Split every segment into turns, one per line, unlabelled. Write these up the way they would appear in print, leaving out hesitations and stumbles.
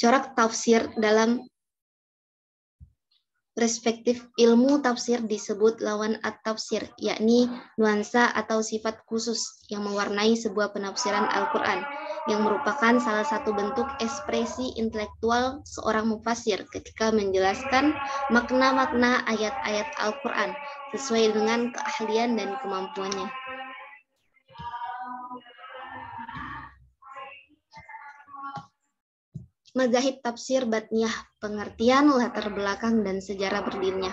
Corak tafsir dalam perspektif ilmu tafsir disebut lawan at-tafsir, yakni nuansa atau sifat khusus yang mewarnai sebuah penafsiran Al-Quran, yang merupakan salah satu bentuk ekspresi intelektual seorang mufassir ketika menjelaskan makna-makna ayat-ayat Al-Quran sesuai dengan keahlian dan kemampuannya. Mazahib tafsir batniyah, pengertian, latar belakang, dan sejarah berdirinya.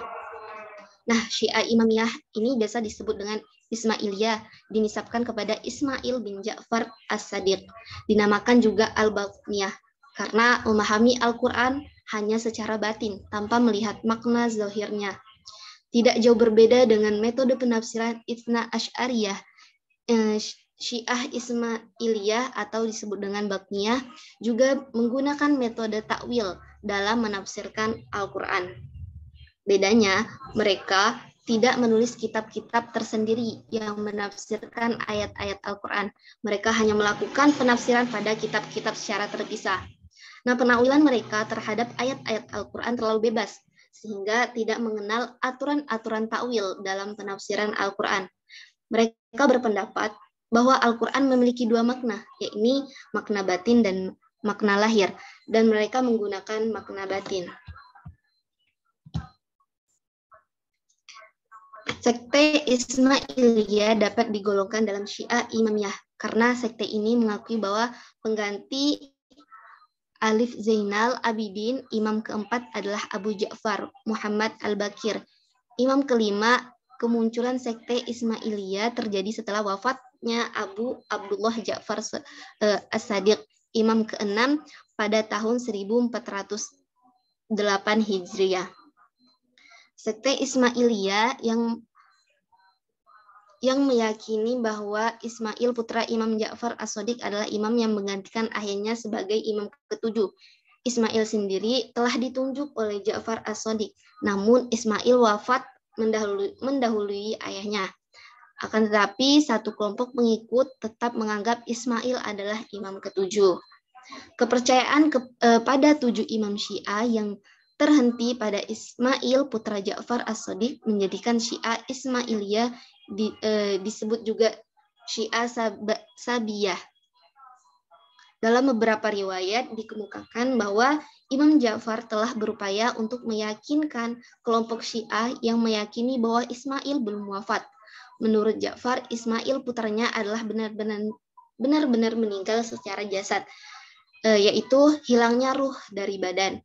Nah, Syiah Imamiyah ini biasa disebut dengan Ismailiyah, dinisabkan kepada Ismail bin Ja'far As-Sadiq. Dinamakan juga Al-Batniyah, karena memahami Al-Quran hanya secara batin, tanpa melihat makna zahirnya. Tidak jauh berbeda dengan metode penafsiran Itsna Asy'ariyah, Syiah Ismailiyah atau disebut dengan Batniyah juga menggunakan metode takwil dalam menafsirkan Al-Quran. Bedanya, mereka tidak menulis kitab-kitab tersendiri yang menafsirkan ayat-ayat Al-Quran. Mereka hanya melakukan penafsiran pada kitab-kitab secara terpisah. Nah, penakwilan mereka terhadap ayat-ayat Al-Quran terlalu bebas, sehingga tidak mengenal aturan-aturan takwil dalam penafsiran Al-Quran. Mereka berpendapat bahwa Al-Quran memiliki dua makna, yakni makna batin dan makna lahir, dan mereka menggunakan makna batin. Sekte Ismailiyah dapat digolongkan dalam Syiah Imamiyah, karena sekte ini mengakui bahwa pengganti Alif Zainal Abidin, imam keempat adalah Abu Ja'far Muhammad Al-Bakir. Imam kelima, kemunculan sekte Ismailiyah terjadi setelah wafatnya Abu Abdullah Ja'far As-Sadiq, imam keenam, pada tahun 1408 Hijriah. Sekte Ismailiyah yang meyakini bahwa Ismail putra Imam Ja'far As-Sadiq adalah imam yang menggantikan ayahnya sebagai imam ketujuh. Ismail sendiri telah ditunjuk oleh Ja'far As-Sadiq, namun Ismail wafat mendahului ayahnya. Akan tetapi, satu kelompok pengikut tetap menganggap Ismail adalah imam ketujuh. Kepercayaan pada tujuh imam Syiah yang terhenti pada Ismail putra Ja'far As-Sadiq menjadikan Syiah Ismailiyah disebut juga Syiah Sabiyah. Dalam beberapa riwayat dikemukakan bahwa Imam Ja'far telah berupaya untuk meyakinkan kelompok Syiah yang meyakini bahwa Ismail belum wafat. Menurut Ja'far, Ismail putranya adalah benar-benar meninggal secara jasad, yaitu hilangnya ruh dari badan.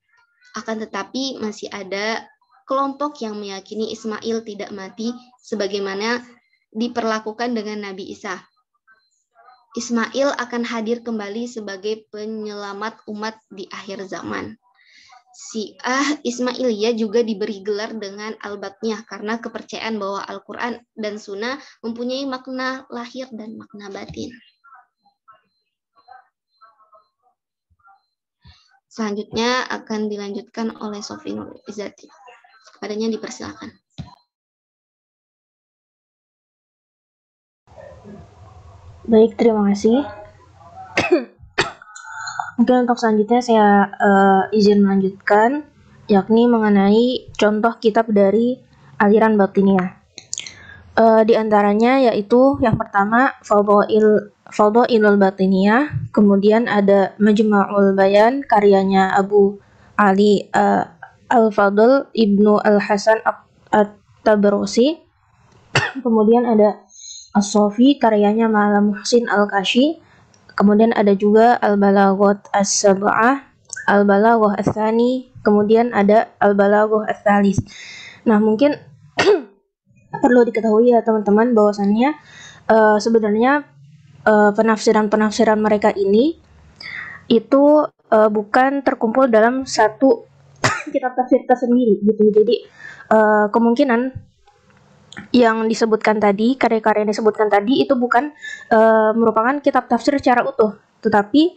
Akan tetapi masih ada kelompok yang meyakini Ismail tidak mati sebagaimana diperlakukan dengan Nabi Isa. Ismail akan hadir kembali sebagai penyelamat umat di akhir zaman. Syiah Ismailiyah juga diberi gelar dengan Al-Batniyah karena kepercayaan bahwa Al-Quran dan Sunnah mempunyai makna lahir dan makna batin. Selanjutnya akan dilanjutkan oleh Sofi Nur Izzati. Kepadanya dipersilakan.
Baik, terima kasih. Mungkin untuk selanjutnya saya izin melanjutkan, yakni mengenai contoh kitab dari aliran Batiniah. Di antaranya yaitu yang pertama Fadhailul Batiniyah, kemudian ada Majma'ul Bayan karyanya Abu Ali Al-Fadl Ibnu Al-Hasan At-Tabrasi, kemudian ada As-Sofi karyanya Ma'lam Muhsin Al-Kashi, kemudian ada juga Al-Balaghah As-Sab'ah, Al-Balaghah Ats-Tsani, kemudian ada Al-Balaghah Ats-Tsalits. Nah, mungkin perlu diketahui ya teman-teman bahwasannya sebenarnya penafsiran mereka ini itu bukan terkumpul dalam satu kitab tafsir tersendiri gitu. Jadi kemungkinan yang disebutkan tadi, karya-karya yang disebutkan tadi itu bukan merupakan kitab tafsir secara utuh, tetapi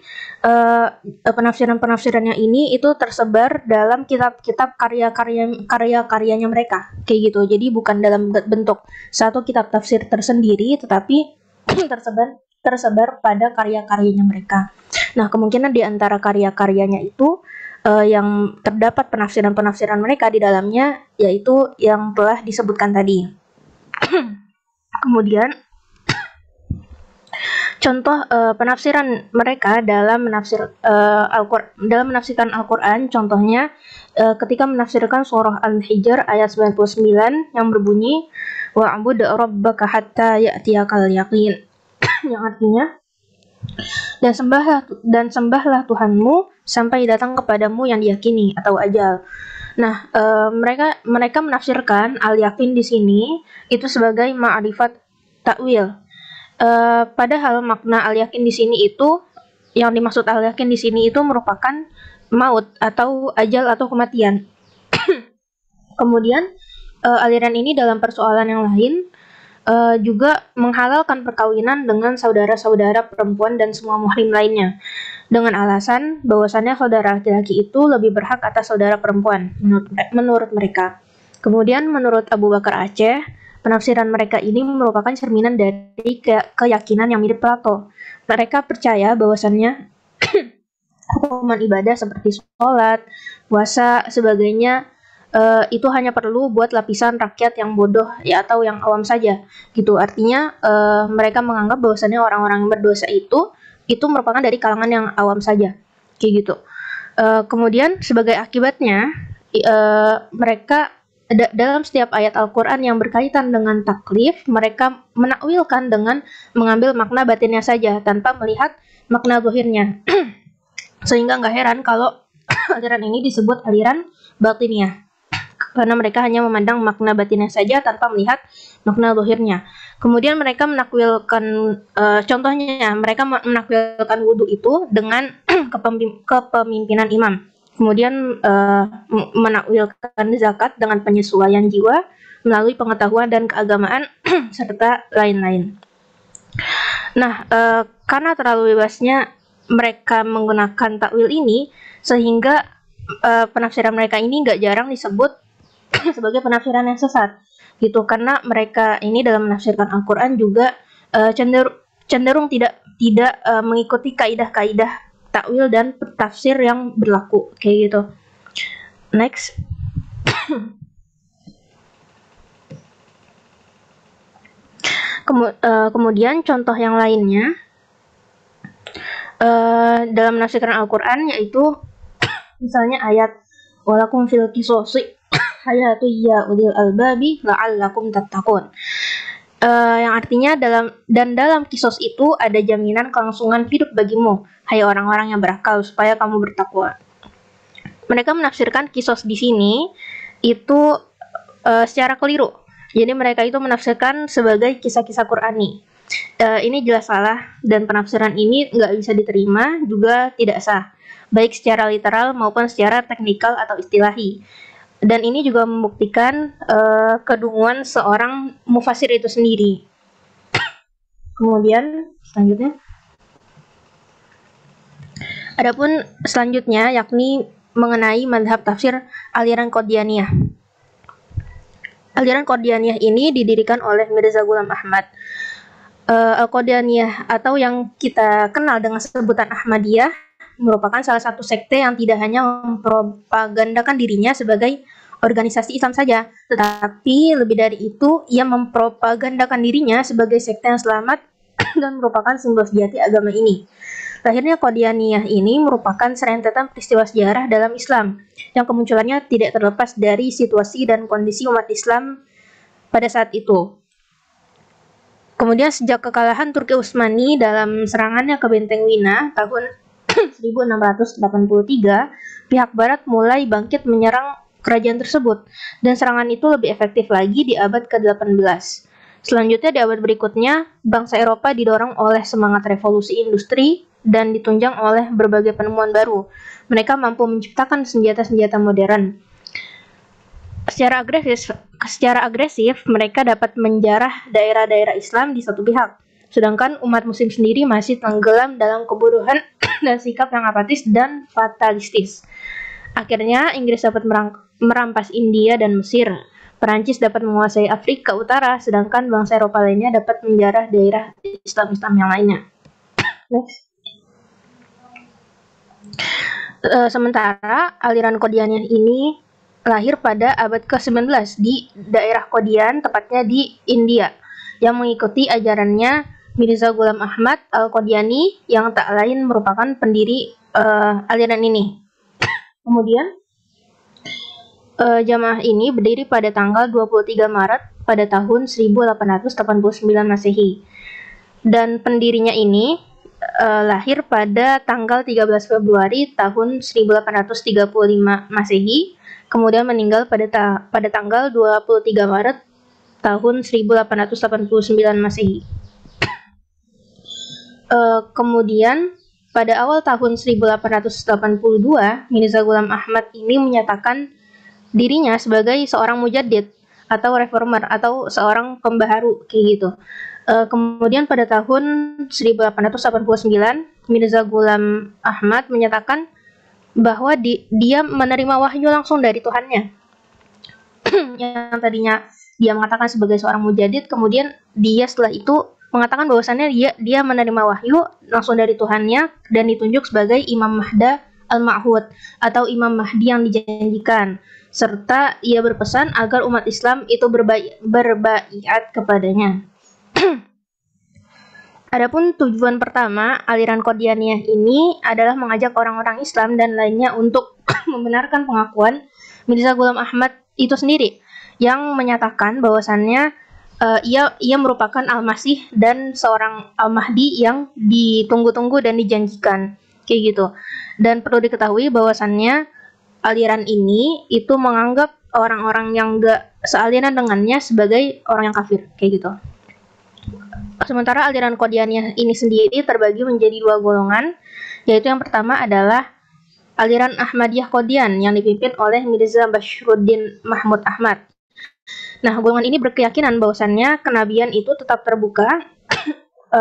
penafsiran-penafsirannya ini itu tersebar dalam kitab-kitab karya-karyanya mereka, kayak gitu. Jadi bukan dalam bentuk satu kitab tafsir tersendiri, tetapi tersebar tersebar pada karya-karyanya mereka. Nah, kemungkinan di antara karya-karyanya itu yang terdapat penafsiran-penafsiran mereka di dalamnya, yaitu yang telah disebutkan tadi. Kemudian contoh penafsiran mereka dalam menafsirkan Al-Qur'an, contohnya ketika menafsirkan surah Al-Hijr ayat 99 yang berbunyi wa'bud rabbaka hatta ya'tiyakal yaqin, yang artinya dan sembahlah Tuhanmu sampai datang kepadamu yang diyakini atau ajal. Nah, mereka menafsirkan al-yakin di sini itu sebagai ma'rifat takwil. Padahal makna al-yakin di sini itu, yang dimaksud al-yakin di sini itu merupakan maut atau ajal atau kematian. Kemudian aliran ini dalam persoalan yang lain juga menghalalkan perkawinan dengan saudara-saudara perempuan dan semua muhrim lainnya, dengan alasan bahwasannya saudara laki-laki itu lebih berhak atas saudara perempuan menurut mereka. Kemudian menurut Abu Bakar Aceh, penafsiran mereka ini merupakan cerminan dari keyakinan yang mirip Plato. Mereka percaya bahwasannya hukuman ibadah seperti sholat, puasa, sebagainya itu hanya perlu buat lapisan rakyat yang bodoh ya atau yang awam saja gitu. Artinya mereka menganggap bahwasannya orang-orang yang berdosa itu merupakan dari kalangan yang awam saja kayak gitu. Kemudian sebagai akibatnya mereka dalam setiap ayat Al-Quran yang berkaitan dengan taklif, mereka menakwilkan dengan mengambil makna batinnya saja tanpa melihat makna zahirnya. Sehingga nggak heran kalau aliran ini disebut aliran batiniyah, karena mereka hanya memandang makna batinnya saja tanpa melihat makna zahirnya. Kemudian mereka menakwilkan, contohnya mereka menakwilkan wudhu itu dengan kepemimpinan imam. Kemudian menakwilkan zakat dengan penyesuaian jiwa melalui pengetahuan dan keagamaan serta lain-lain. Nah, karena terlalu bebasnya mereka menggunakan takwil ini, sehingga penafsiran mereka ini nggak jarang disebut sebagai penafsiran yang sesat gitu, karena mereka ini dalam menafsirkan Al-Quran juga cenderung tidak mengikuti kaidah-kaidah takwil dan tafsir yang berlaku kayak gitu. Next. Kemudian contoh yang lainnya dalam menafsirkan Al-Quran, yaitu misalnya ayat walakum fil qisasi hayatu ya ulil albabi la'allakum tattaqun, yang artinya dalam kisos itu ada jaminan kelangsungan hidup bagimu, hai orang-orang yang berakal, supaya kamu bertakwa. Mereka menafsirkan kisos di sini itu secara keliru. Jadi mereka itu menafsirkan sebagai kisah-kisah Qur'ani. Ini jelas salah, dan penafsiran ini nggak bisa diterima, juga tidak sah, baik secara literal maupun secara teknikal atau istilahi. Dan ini juga membuktikan kedunguan seorang mufasir itu sendiri. Kemudian selanjutnya, adapun selanjutnya yakni mengenai mazhab tafsir aliran Qadianiyah. Aliran Qadianiyah ini didirikan oleh Mirza Ghulam Ahmad. Al-Qadianiyah atau yang kita kenal dengan sebutan Ahmadiyah merupakan salah satu sekte yang tidak hanya mempropagandakan dirinya sebagai organisasi Islam saja, tetapi lebih dari itu ia mempropagandakan dirinya sebagai sekte yang selamat dan merupakan simbol sejati agama ini. Lahirnya Qadianiyah ini merupakan serentetan peristiwa sejarah dalam Islam yang kemunculannya tidak terlepas dari situasi dan kondisi umat Islam pada saat itu. Kemudian sejak kekalahan Turki Utsmani dalam serangannya ke Benteng Wina tahun 1683, pihak Barat mulai bangkit menyerang kerajaan tersebut, dan serangan itu lebih efektif lagi di abad ke-18. Selanjutnya di abad berikutnya, bangsa Eropa didorong oleh semangat revolusi industri dan ditunjang oleh berbagai penemuan baru. Mereka mampu menciptakan senjata-senjata modern. Secara agresif, mereka dapat menjarah daerah-daerah Islam di satu pihak, sedangkan umat muslim sendiri masih tenggelam dalam kebodohan dan sikap yang apatis dan fatalistis. Akhirnya, Inggris dapat merampas India dan Mesir. Perancis dapat menguasai Afrika Utara, sedangkan bangsa Eropa lainnya dapat menjarah daerah Islam yang lainnya. Next. Sementara aliran Qadianiyah ini lahir pada abad ke-19 di daerah Qadian, tepatnya di India, yang mengikuti ajarannya Mirza Ghulam Ahmad Al-Qadiani yang tak lain merupakan pendiri aliran ini. Kemudian jamaah ini berdiri pada tanggal 23 Maret pada tahun 1889 Masehi. Dan pendirinya ini lahir pada tanggal 13 Februari tahun 1835 Masehi, kemudian meninggal pada tanggal 23 Maret tahun 1889 Masehi. Kemudian pada awal tahun 1882, Mirza Ghulam Ahmad ini menyatakan dirinya sebagai seorang mujaddid atau reformer atau seorang pembaharu kayak gitu. Kemudian pada tahun 1889, Mirza Ghulam Ahmad menyatakan bahwa dia menerima wahyu langsung dari Tuhannya. Yang tadinya dia mengatakan sebagai seorang mujaddid, kemudian dia setelah itu mengatakan bahwasannya dia menerima wahyu langsung dari Tuhannya dan ditunjuk sebagai Imam Mahda Al-Ma'hud atau Imam Mahdi yang dijanjikan, serta ia berpesan agar umat Islam itu berbaiat kepadanya. Adapun tujuan pertama aliran Qadianiyah ini adalah mengajak orang-orang Islam dan lainnya untuk membenarkan pengakuan Mirza Ghulam Ahmad itu sendiri yang menyatakan bahwasannya ia merupakan Al-Masih dan seorang Al-Mahdi yang ditunggu-tunggu dan dijanjikan kayak gitu. Dan perlu diketahui bahwasannya aliran ini itu menganggap orang-orang yang gak sealiran dengannya sebagai orang yang kafir kayak gitu. Sementara aliran Qadianiyah ini sendiri terbagi menjadi dua golongan, yaitu yang pertama adalah aliran Ahmadiyah Qadian yang dipimpin oleh Mirza Bashruddin Mahmud Ahmad. Nah, golongan ini berkeyakinan bahwasannya kenabian itu tetap terbuka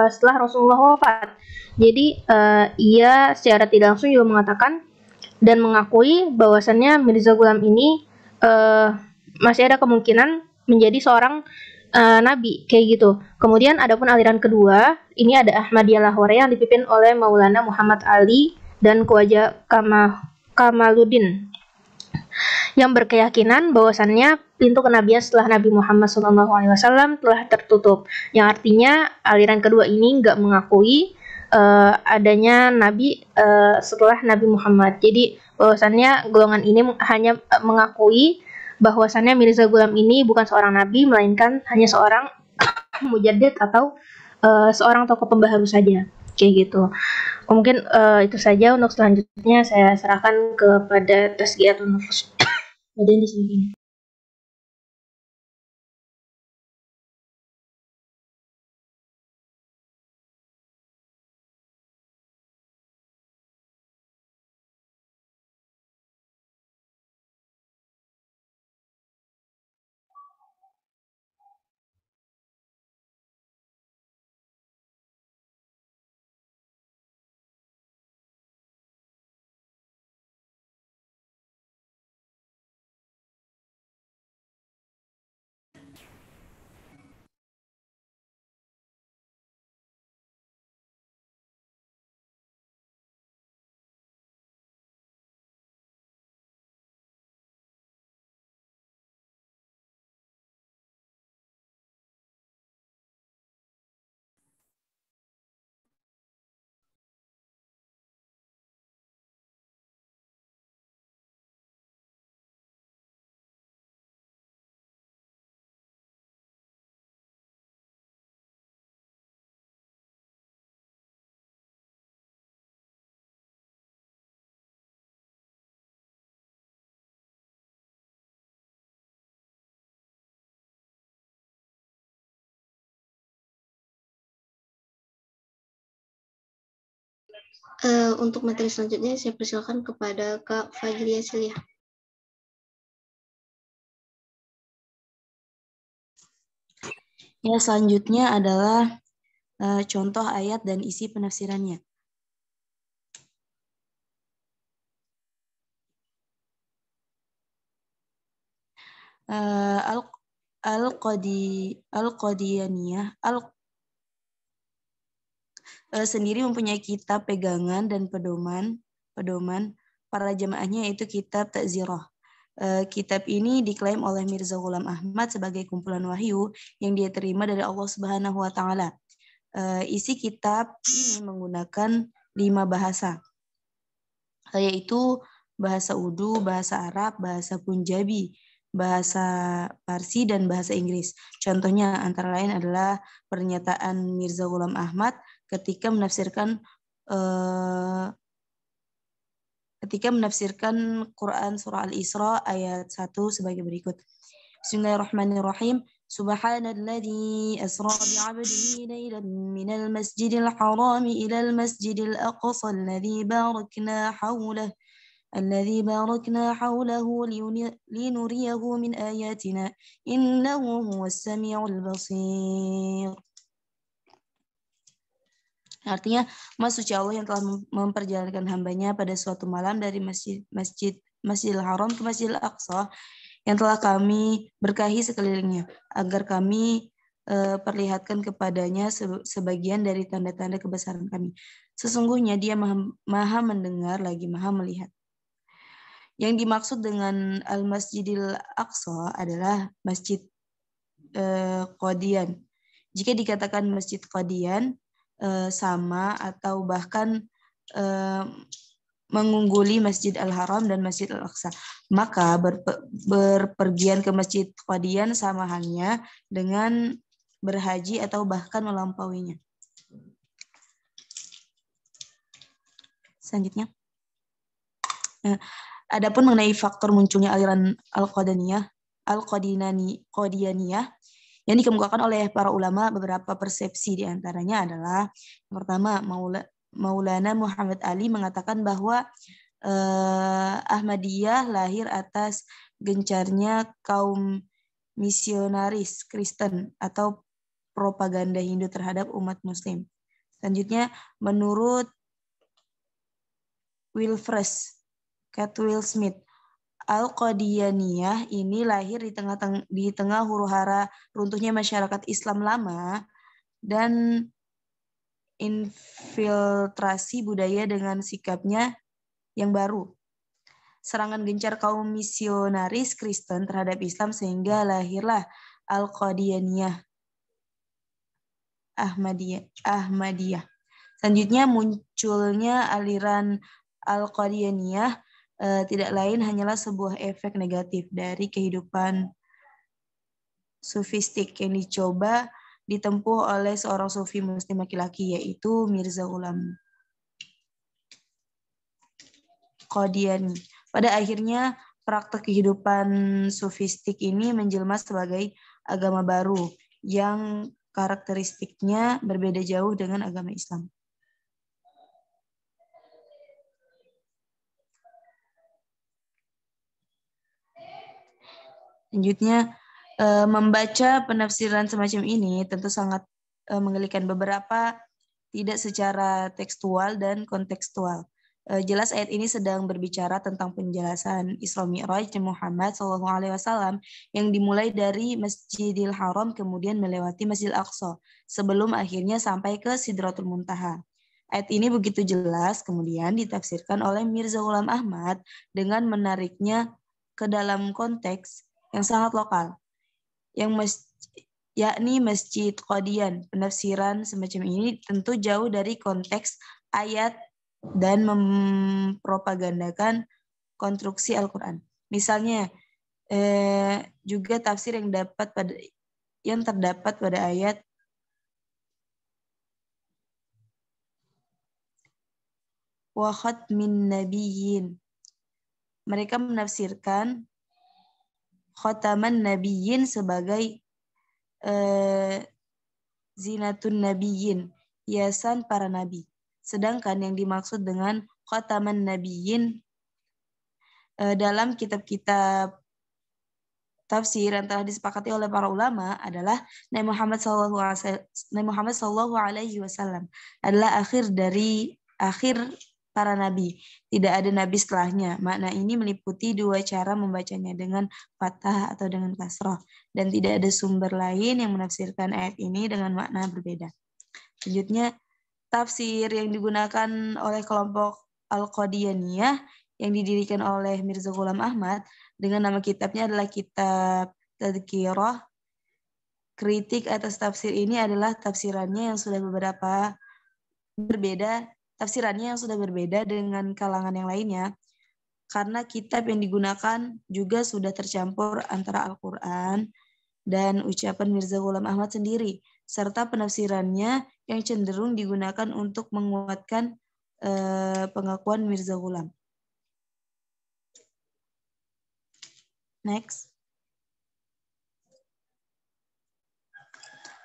setelah Rasulullah wafat. Jadi ia secara tidak langsung juga mengatakan dan mengakui bahwasannya Mirza Ghulam ini masih ada kemungkinan menjadi seorang nabi kayak gitu. Kemudian adapun aliran kedua, ini ada Ahmadiyah Lahore yang dipimpin oleh Maulana Muhammad Ali dan Khwaja Kamaluddin yang berkeyakinan bahwasannya pintu kenabian setelah Nabi Muhammad SAW telah tertutup. Yang artinya aliran kedua ini nggak mengakui adanya nabi setelah Nabi Muhammad. Jadi bahwasannya golongan ini hanya mengakui bahwasannya Mirza Ghulam ini bukan seorang nabi, melainkan hanya seorang mujaddid atau seorang tokoh pembaharu saja kayak gitu. Mungkin itu saja. Untuk selanjutnya saya serahkan kepada Tazkiyatun Nufus. Ada di sini.
Untuk materi selanjutnya saya persilakan kepada Kak Fajria Silia.
Ya, selanjutnya adalah contoh ayat dan isi penafsirannya. Al-Qadianiyah sendiri mempunyai kitab pegangan dan pedoman para jamaahnya, yaitu kitab Ta'zirah. Kitab ini diklaim oleh Mirza Ghulam Ahmad sebagai kumpulan wahyu yang dia terima dari Allah Subhanahu wa Ta'ala. Isi kitab ini menggunakan 5 bahasa, yaitu bahasa Urdu, bahasa Arab, bahasa Punjabi, bahasa Parsi, dan bahasa Inggris. Contohnya antara lain adalah pernyataan Mirza Ghulam Ahmad ketika menafsirkan Quran surah Al-Isra ayat 1 sebagai berikut. Bismillahirrahmanirrahim. Subhanalladzi asra bi'abdihi laylan minal masjidil haram ilal masjidil aqsa alladzi barakna hawlahu linuriyahu min ayatina innahu huwas sami'ul basir. Artinya, Maha Suci Allah yang telah memperjalankan hambanya pada suatu malam dari Masjidil Haram ke Masjidil Aqsa yang telah kami berkahi sekelilingnya, agar kami perlihatkan kepadanya sebagian dari tanda-tanda kebesaran kami. Sesungguhnya dia maha mendengar lagi maha melihat. Yang dimaksud dengan Al-Masjidil Aqsa adalah Masjid Qadian. Jika dikatakan Masjid Qadian, sama atau bahkan mengungguli Masjid Al-Haram dan Masjid Al-Aqsa, maka berpergian ke Masjid Qadian sama halnya dengan berhaji atau bahkan melampauinya. Selanjutnya, adapun mengenai faktor munculnya aliran Al-Qadianiyah yang dikemukakan oleh para ulama, beberapa persepsi diantaranya adalah yang pertama, Maulana Muhammad Ali mengatakan bahwa Ahmadiyah lahir atas gencarnya kaum misionaris Kristen atau propaganda Hindu terhadap umat Muslim. Selanjutnya, menurut Wilfres Catwill Smith, Al-Qadianiyah ini lahir di tengah huru-hara runtuhnya masyarakat Islam lama dan infiltrasi budaya dengan sikapnya yang baru. Serangan gencar kaum misionaris Kristen terhadap Islam sehingga lahirlah Al-Qadianiyah Ahmadiyah. Selanjutnya, munculnya aliran Al-Qadianiyah tidak lain hanyalah sebuah efek negatif dari kehidupan sufistik yang dicoba ditempuh oleh seorang sufi muslim laki-laki, yaitu Mirza Ghulam Qadiani. Pada akhirnya, praktek kehidupan sufistik ini menjelma sebagai agama baru yang karakteristiknya berbeda jauh dengan agama Islam. Selanjutnya, membaca penafsiran semacam ini tentu sangat menggelikan. Beberapa tidak secara tekstual dan kontekstual. Jelas ayat ini sedang berbicara tentang penjelasan Isra Mi'raj Muhammad SAW yang dimulai dari Masjidil Haram kemudian melewati Masjidil Aqsa sebelum akhirnya sampai ke Sidratul Muntaha. Ayat ini begitu jelas kemudian ditafsirkan oleh Mirza Ghulam Ahmad dengan menariknya ke dalam konteks yang sangat lokal, yakni Masjid Qadian. Penafsiran semacam ini tentu jauh dari konteks ayat dan mempropagandakan konstruksi Al-Quran. Misalnya, juga tafsir yang terdapat pada ayat wa khatmin nabiyyin. Mereka menafsirkan khataman nabiyyin sebagai zinatun nabiyyin, hiasan para nabi. Sedangkan yang dimaksud dengan khataman nabiyyin dalam kitab-kitab tafsir yang telah disepakati oleh para ulama adalah Nabi Muhammad SAW adalah akhir para nabi. Tidak ada nabi setelahnya. Makna ini meliputi dua cara membacanya, dengan fathah atau dengan kasrah. Dan tidak ada sumber lain yang menafsirkan ayat ini dengan makna berbeda. Selanjutnya, tafsir yang digunakan oleh kelompok Al-Qadianiyah yang didirikan oleh Mirza Ghulam Ahmad dengan nama kitabnya adalah Kitab Tadhkirah. Kritik atas tafsir ini adalah tafsirannya yang sudah berbeda dengan kalangan yang lainnya, karena kitab yang digunakan juga sudah tercampur antara Al-Quran dan ucapan Mirza Ghulam Ahmad sendiri, serta penafsirannya yang cenderung digunakan untuk menguatkan pengakuan Mirza Ghulam. Next.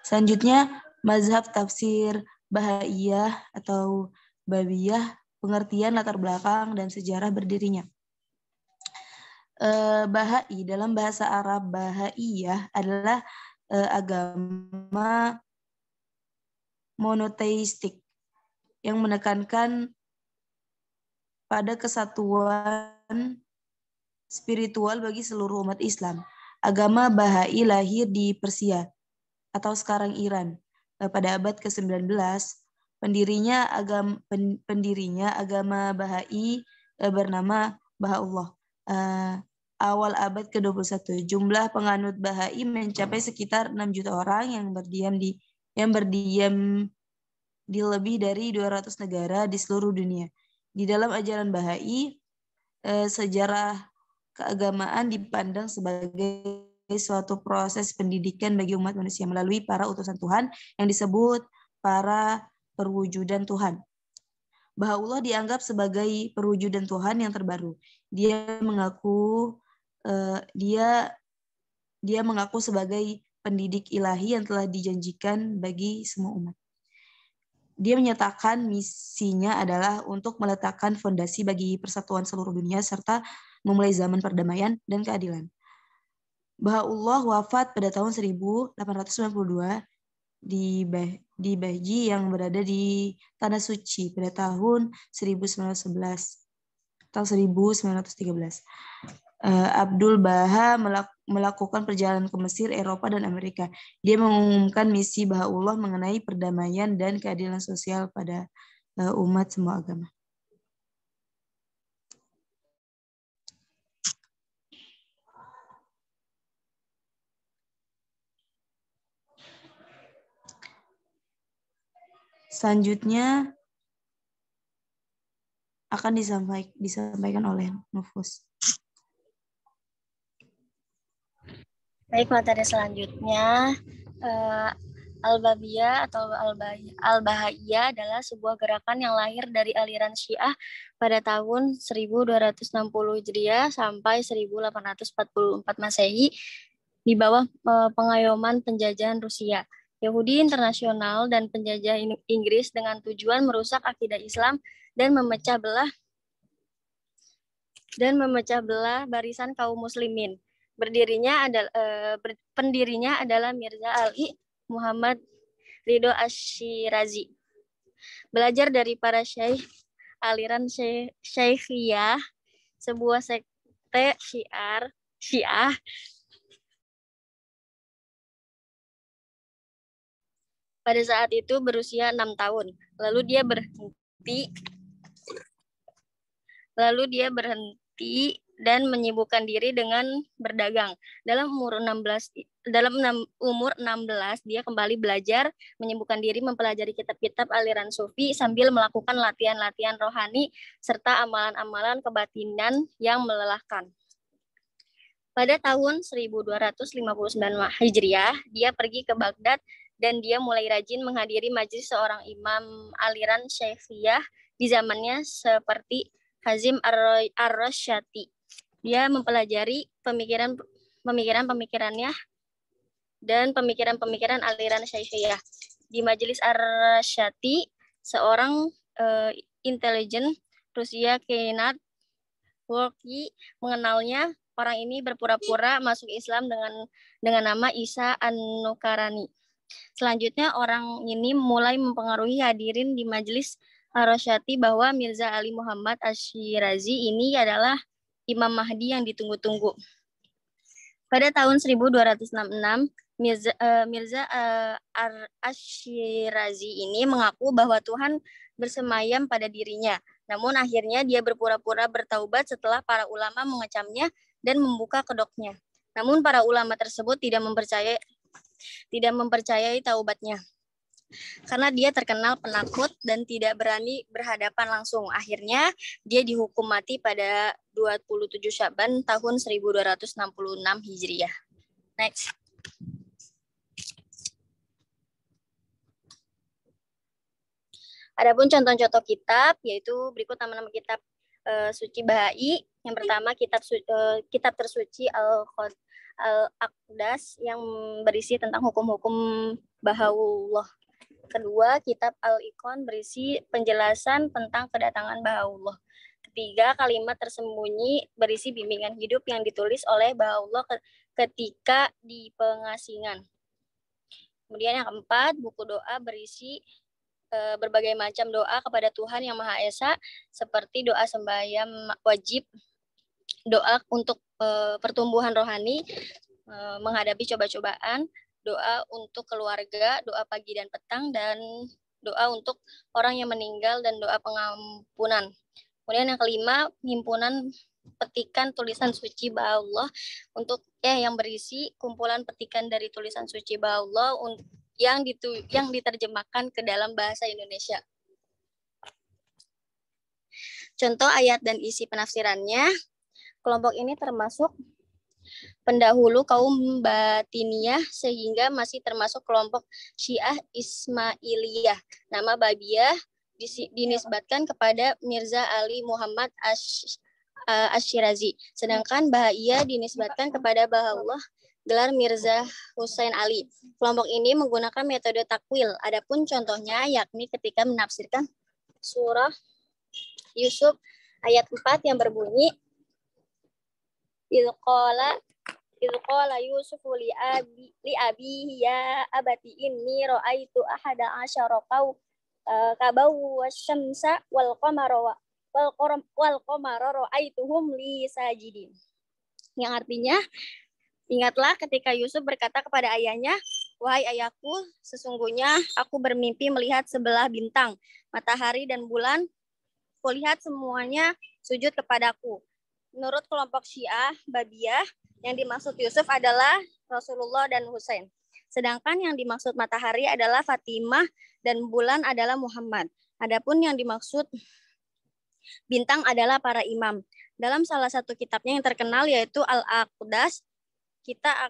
Selanjutnya, mazhab tafsir Bahaiyah atau Babiyah, pengertian latar belakang dan sejarah berdirinya. Bahai dalam bahasa Arab Bahaiyah adalah agama monoteistik yang menekankan pada kesatuan spiritual bagi seluruh umat Islam. Agama Bahai lahir di Persia atau sekarang Iran pada abad ke-19. Pendirinya agama Bahai bernama Bahaullah. Awal abad ke-21, jumlah penganut Bahai mencapai sekitar 6 juta orang yang berdiam di lebih dari 200 negara di seluruh dunia. Di dalam ajaran Bahai, sejarah keagamaan dipandang sebagai suatu proses pendidikan bagi umat manusia melalui para utusan Tuhan yang disebut para perwujudan Tuhan. Bahaullah dianggap sebagai perwujudan Tuhan yang terbaru. Dia mengaku sebagai pendidik ilahi yang telah dijanjikan bagi semua umat. Dia menyatakan misinya adalah untuk meletakkan fondasi bagi persatuan seluruh dunia serta memulai zaman perdamaian dan keadilan. Bahaullah wafat pada tahun 1892 di Bahji yang berada di Tanah Suci pada tahun 1911 atau 1913. Abdul Baha melakukan perjalanan ke Mesir, Eropa, dan Amerika. Dia mengumumkan misi Bahaullah mengenai perdamaian dan keadilan sosial pada umat semua agama. Selanjutnya akan disampaikan oleh Nufus.
Baik, materi selanjutnya Al-Babiyah atau Al-Bahaiyah adalah sebuah gerakan yang lahir dari aliran Syiah pada tahun 1260 Hijriah sampai 1844 Masehi di bawah pengayoman penjajahan Rusia, Yahudi internasional, dan penjajah Inggris dengan tujuan merusak akidah Islam dan memecah belah barisan kaum muslimin. Pendirinya adalah Mirza Ali Muhammad Ridho Ash-Shirazi. Belajar dari para syekh aliran Syekhiyah, sebuah sekte Syiah. Pada saat itu berusia 6 tahun. Lalu dia berhenti dan menyibukkan diri dengan berdagang. Dalam umur 16 dia kembali belajar, menyibukkan diri mempelajari kitab-kitab aliran sufi sambil melakukan latihan-latihan rohani serta amalan-amalan kebatinan yang melelahkan. Pada tahun 1259 Hijriah, dia pergi ke Baghdad dan dia mulai rajin menghadiri majelis seorang imam aliran Syekhiyah di zamannya seperti Hazim Ar-Rasyati. Dia mempelajari pemikirannya dan pemikiran aliran Syekhiyah. Di majelis Ar-Rasyati, seorang intelijen Rusia Keinat Wolki mengenalnya. Orang ini berpura-pura masuk Islam dengan nama Isa An-Nukarani. Selanjutnya orang ini mulai mempengaruhi hadirin di majelis Ar-Rasyati bahwa Mirza Ali Muhammad Ash-Shirazi ini adalah Imam Mahdi yang ditunggu-tunggu. Pada tahun 1266, Mirza Ash-Shirazi ini mengaku bahwa Tuhan bersemayam pada dirinya. Namun akhirnya dia berpura-pura bertaubat setelah para ulama mengecamnya dan membuka kedoknya. Namun para ulama tersebut tidak mempercayai taubatnya. Karena dia terkenal penakut dan tidak berani berhadapan langsung. Akhirnya dia dihukum mati pada 27 Syaban tahun 1266 Hijriah. Next. Adapun contoh-contoh kitab, yaitu berikut nama-nama kitab suci Bahai. Yang pertama kitab tersuci Al-Aqdas yang berisi tentang hukum-hukum Bahaullah. Kedua, kitab Al-Iqan berisi penjelasan tentang kedatangan Bahaullah. Ketiga, kalimat tersembunyi berisi bimbingan hidup yang ditulis oleh Bahaullah ketika di pengasingan. Kemudian yang keempat, buku doa berisi berbagai macam doa kepada Tuhan Yang Maha Esa, seperti doa sembahyang wajib, doa untuk pertumbuhan rohani, menghadapi coba-cobaan, doa untuk keluarga, doa pagi dan petang, dan doa untuk orang yang meninggal, dan doa pengampunan. Kemudian yang kelima, himpunan petikan tulisan suci Bahaullah yang berisi kumpulan petikan dari tulisan suci Bahaullah yang diterjemahkan ke dalam bahasa Indonesia. Contoh ayat dan isi penafsirannya, kelompok ini termasuk pendahulu kaum Batiniyah sehingga masih termasuk kelompok Syiah Ismailiyah. Nama Babiyah dinisbatkan kepada Mirza Ali Muhammad Ash-Shirazi, sedangkan Bahaiyah dinisbatkan kepada Bahaullah gelar Mirza Hussein Ali. Kelompok ini menggunakan metode takwil. Adapun contohnya yakni ketika menafsirkan surah Yusuf ayat 4 yang berbunyi Ilqala Yusuf li abihi ya abati inni ra'aitu ahada asyara kabaw wasyamsa wal qamara ra'aituhum li sajidin. Yang artinya, ingatlah ketika Yusuf berkata kepada ayahnya, "Wahai ayahku, sesungguhnya aku bermimpi melihat sebelah bintang, matahari dan bulan. Kulihat semuanya sujud kepadaku." Menurut kelompok Syiah Babiyah, yang dimaksud Yusuf adalah Rasulullah dan Husain. Sedangkan yang dimaksud matahari adalah Fatimah dan bulan adalah Muhammad. Adapun yang dimaksud bintang adalah para imam. Dalam salah satu kitabnya yang terkenal yaitu Al-Aqdas, kita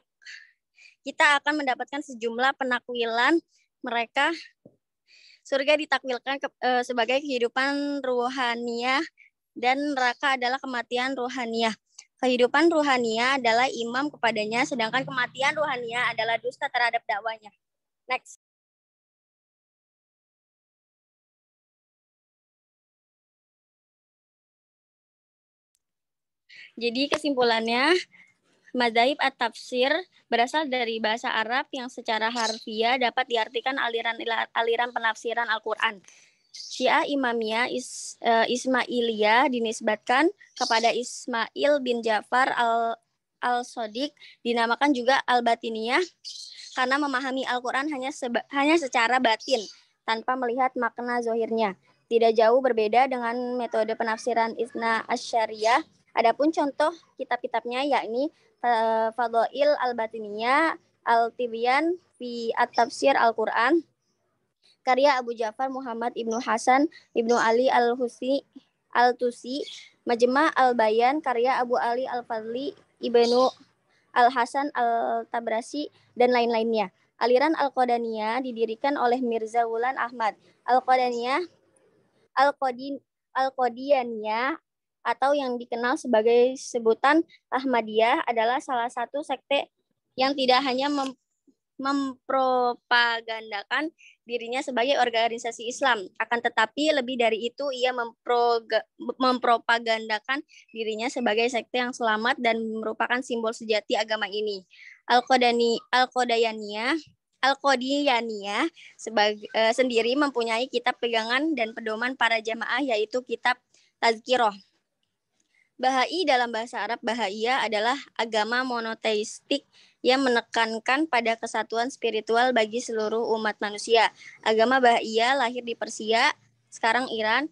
akan mendapatkan sejumlah penakwilan mereka. Surga ditakwilkan sebagai kehidupan ruhaniyah dan neraka adalah kematian ruhaniyah. Kehidupan ruhaniyah adalah imam kepadanya, sedangkan kematian ruhaniyah adalah dusta terhadap dakwanya. Next. Jadi kesimpulannya, Madzhab at-tafsir berasal dari bahasa Arab yang secara harfiah dapat diartikan aliran penafsiran Al-Quran. Syiah Imamiyah Ismailiyah dinisbatkan kepada Ismail bin Ja'far al-Shadiq, dinamakan juga Al-Batiniyah karena memahami Al-Quran hanya secara batin tanpa melihat makna zohirnya. Tidak jauh berbeda dengan metode penafsiran Itsna Asyariyah. Adapun contoh kitab-kitabnya yakni Fadhail Al-Batiniyah, Al-Tibyan fi At-Tafsir Al-Quran, karya Abu Ja'far Muhammad Ibnu Hasan Ibnu Ali Al-Tusi, Majma' Al-Bayan, karya Abu Ali Al-Fadli Ibnu Al-Hasan Al-Tabrasi, dan lain-lainnya. Aliran Al-Qadaniyah didirikan oleh Mirza Ghulam Ahmad. Al-Qadiyaniyah atau yang dikenal sebagai sebutan Ahmadiyah adalah salah satu sekte yang tidak hanya mempropagandakan dirinya sebagai organisasi Islam, akan tetapi lebih dari itu ia mempropagandakan dirinya sebagai sekte yang selamat dan merupakan simbol sejati agama ini. Al-Qadiyaniyah sendiri mempunyai kitab pegangan dan pedoman para jamaah, yaitu kitab Tazkirah. Bahai dalam bahasa Arab Bahaiya adalah agama monoteistik yang menekankan pada kesatuan spiritual bagi seluruh umat manusia. Agama Bahaiya lahir di Persia, sekarang Iran,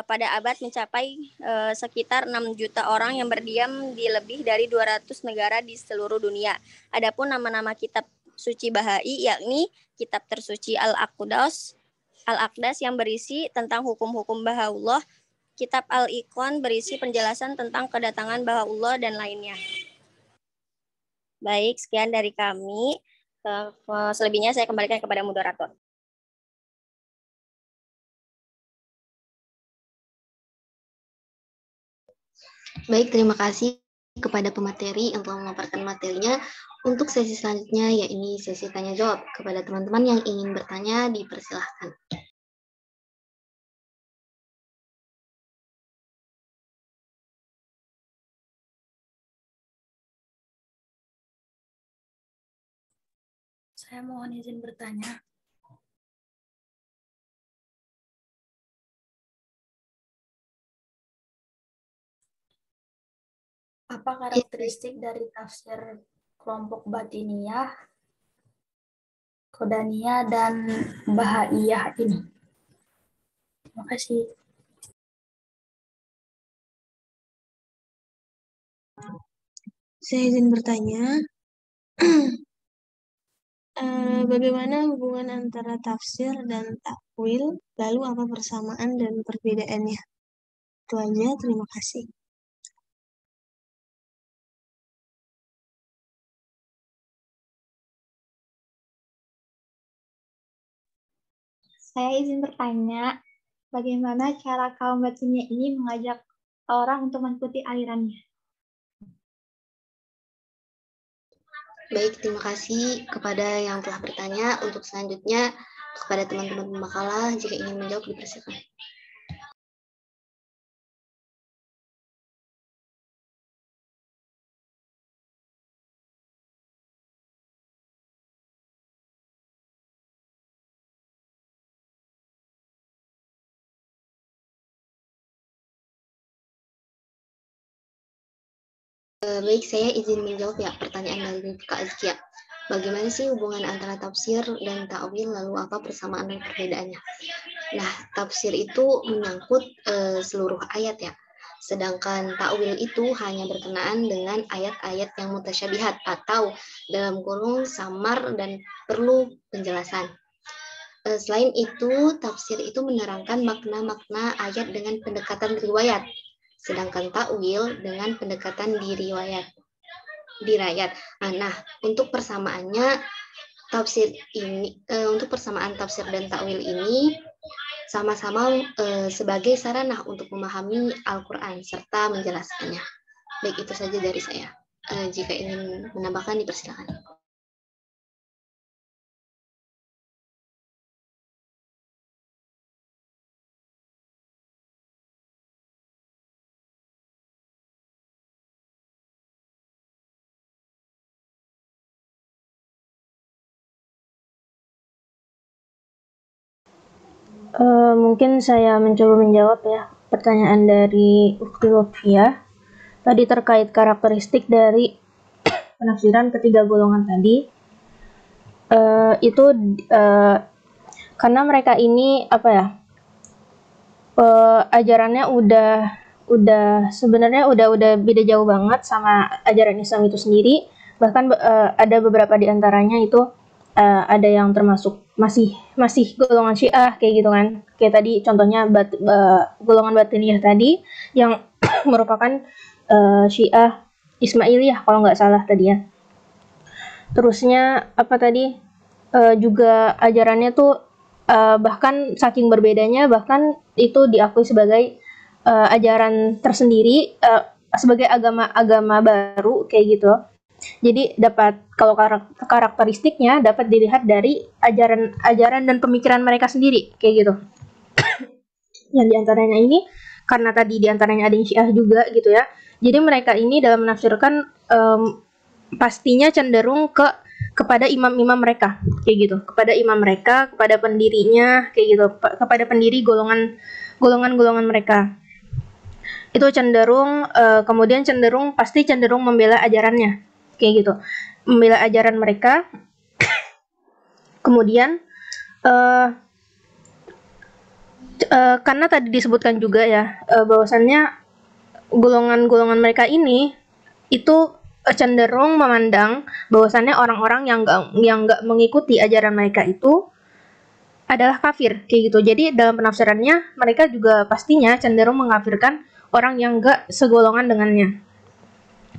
pada abad mencapai sekitar 6 juta orang yang berdiam di lebih dari 200 negara di seluruh dunia. Adapun nama-nama kitab suci Bahai yakni kitab tersuci Al-Aqdas yang berisi tentang hukum-hukum Bahaullah, kitab Al-Iqan berisi penjelasan tentang kedatangan Bahaullah dan lainnya. Baik, sekian dari kami. Selebihnya saya kembalikan kepada moderator.
Baik, terima kasih kepada pemateri yang telah memaparkan materinya. Untuk sesi selanjutnya, yakni sesi tanya jawab. Kepada teman-teman yang ingin bertanya, dipersilahkan.
Saya mohon izin bertanya. Apa karakteristik dari tafsir kelompok Batiniyah, Qadaniyah, dan Bahaiyah ini? Terima kasih.
Saya izin bertanya, bagaimana hubungan antara tafsir dan takwil, lalu apa persamaan dan perbedaannya? Itu aja, terima kasih.
Saya izin bertanya, bagaimana cara kaum Batiniyah ini mengajak orang untuk mengikuti alirannya?
Baik, terima kasih kepada yang telah bertanya. Untuk selanjutnya, kepada teman-teman pemakalah, jika ingin menjawab, dipersilakan. Baik, saya izin menjawab ya pertanyaan dari Kak Azkia. Bagaimana sih hubungan antara tafsir dan ta'wil, lalu apa persamaan dan perbedaannya? Nah, tafsir itu menyangkut seluruh ayat ya. Sedangkan ta'wil itu hanya berkenaan dengan ayat-ayat yang mutasyabihat atau dalam kurung samar dan perlu penjelasan. Selain itu, tafsir itu menerangkan makna-makna ayat dengan pendekatan riwayat. Sedangkan ta'wil dengan pendekatan dirayat. Nah, untuk persamaannya tafsir ini untuk persamaan tafsir dan ta'wil ini sama-sama sebagai sarana untuk memahami Al-Qur'an serta menjelaskannya. Baik, itu saja dari saya. Jika ingin menambahkan, dipersilakan.
Mungkin saya mencoba menjawab ya pertanyaan dari Ukti Lutfia tadi terkait karakteristik dari penafsiran ketiga golongan tadi. Itu karena mereka ini apa ya, ajarannya udah sebenarnya udah beda jauh banget sama ajaran Islam itu sendiri. Bahkan ada beberapa di antaranya itu ada yang termasuk masih golongan Syiah kayak gitu kan. Kayak tadi contohnya golongan Batiniyah tadi yang merupakan Syiah Ismailiyah kalau nggak salah tadi ya. Terusnya apa tadi juga ajarannya tuh bahkan saking berbedanya, bahkan itu diakui sebagai ajaran tersendiri, sebagai agama baru kayak gitu. Jadi dapat kalau karakteristiknya dapat dilihat dari ajaran dan pemikiran mereka sendiri kayak gitu. Yang diantaranya ini karena tadi diantaranya ada yang Syiah juga gitu ya. Jadi mereka ini dalam menafsirkan pastinya cenderung kepada imam-imam mereka kayak gitu, kepada imam mereka, kepada pendirinya kayak gitu, kepada pendiri golongan mereka. itu cenderung kemudian pasti cenderung membela ajarannya, kayak gitu, membela ajaran mereka. Kemudian karena tadi disebutkan juga ya bahwasannya golongan-golongan mereka ini itu cenderung memandang bahwasannya orang-orang yang nggak mengikuti ajaran mereka itu adalah kafir, kayak gitu. Jadi dalam penafsirannya mereka juga pastinya cenderung mengkafirkan orang yang nggak segolongan dengannya.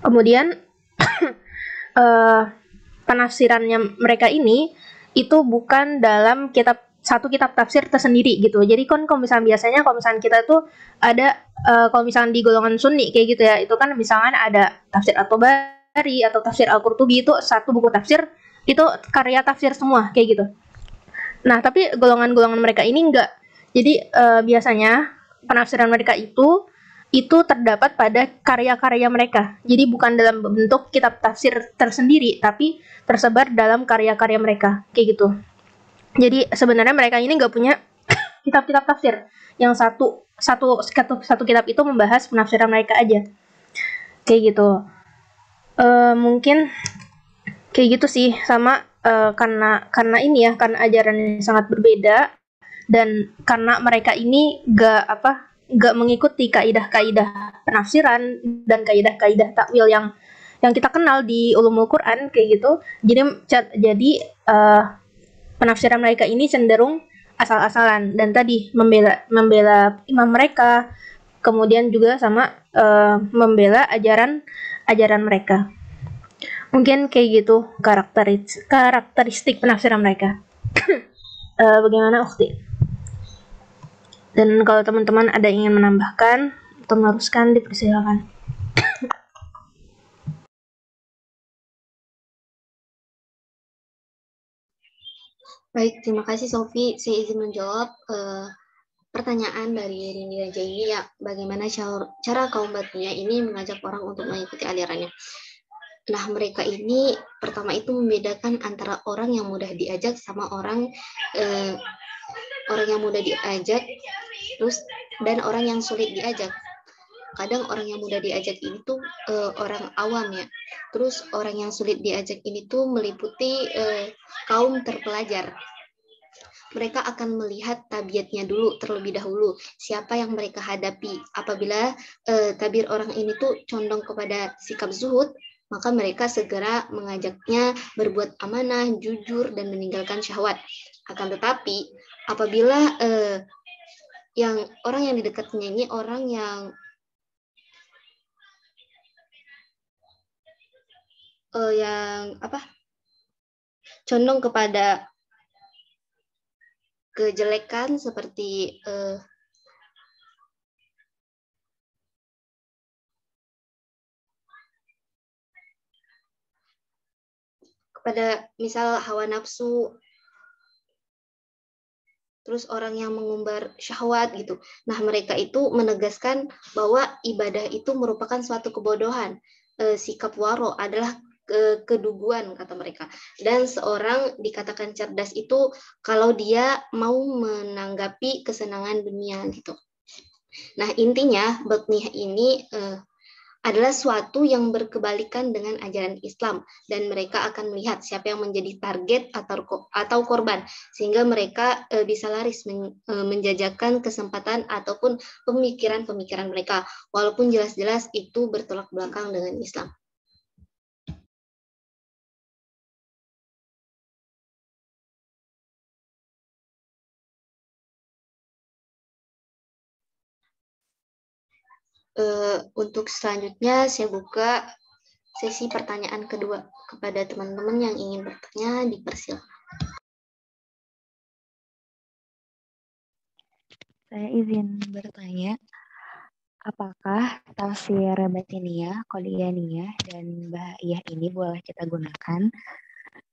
Kemudian penafsirannya mereka ini itu bukan dalam satu kitab tafsir tersendiri gitu. Jadi kan kalau misalnya biasanya kalau misalnya kita tuh ada kalau misalnya di golongan Sunni kayak gitu ya, itu kan misalnya ada tafsir At-Tabari atau tafsir Al-Qurtubi, itu satu buku tafsir, itu karya tafsir semua kayak gitu. Nah, tapi golongan-golongan mereka ini enggak. Jadi biasanya penafsiran mereka itu terdapat pada karya-karya mereka. Jadi bukan dalam bentuk kitab tafsir tersendiri, tapi tersebar dalam karya-karya mereka, kayak gitu. Jadi sebenarnya mereka ini nggak punya kitab-kitab tafsir yang satu kitab itu membahas penafsiran mereka aja, kayak gitu. Mungkin kayak gitu sih, sama karena ini ya, karena ajarannya sangat berbeda dan karena mereka ini nggak mengikuti kaidah-kaidah penafsiran dan kaidah-kaidah takwil yang kita kenal di ulumul Quran, kayak gitu. Jadi penafsiran mereka ini cenderung asal-asalan dan tadi membela imam mereka, kemudian juga sama membela ajaran mereka. Mungkin kayak gitu karakteristik penafsiran mereka. Bagaimana Ukti? Dan kalau teman-teman ada yang ingin menambahkan atau meneruskan, dipersilakan.
Baik, terima kasih Sofi. Saya izin menjawab pertanyaan dari Rini Raja ini ya, bagaimana cara kaum Batiniah ini mengajak orang untuk mengikuti alirannya. Nah, mereka ini pertama itu membedakan antara orang yang mudah diajak sama orang yang mudah diajak dan orang yang sulit diajak. Kadang orang yang mudah diajak ini tuh orang awam ya. Terus orang yang sulit diajak ini tuh meliputi kaum terpelajar. Mereka akan melihat tabiatnya dulu terlebih dahulu, siapa yang mereka hadapi. Apabila tabir orang ini tuh condong kepada sikap zuhud, maka mereka segera mengajaknya berbuat amanah, jujur, dan meninggalkan syahwat. Akan tetapi, apabila orang yang di dekatnya ini orang yang condong kepada kejelekan seperti kepada misal hawa nafsu, terus orang yang mengumbar syahwat gitu. Nah, mereka itu menegaskan bahwa ibadah itu merupakan suatu kebodohan. Sikap waro adalah keduguan, kata mereka. Dan seorang dikatakan cerdas itu kalau dia mau menanggapi kesenangan dunia gitu. Nah, intinya Batniah ini adalah suatu yang berkebalikan dengan ajaran Islam, dan mereka akan melihat siapa yang menjadi target atau korban, sehingga mereka bisa laris menjajakan kesempatan ataupun pemikiran-pemikiran mereka, walaupun jelas-jelas itu bertolak belakang dengan Islam. Untuk selanjutnya saya buka sesi pertanyaan kedua kepada teman-teman yang ingin bertanya, dipersilakan.
Saya izin bertanya, apakah tafsir Batiniah, Qadianiyah, dan Bahaiyah ini boleh kita gunakan?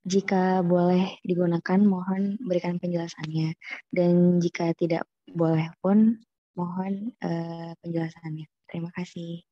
Jika boleh digunakan, mohon berikan penjelasannya. Dan jika tidak boleh pun, mohon penjelasannya. Terima kasih.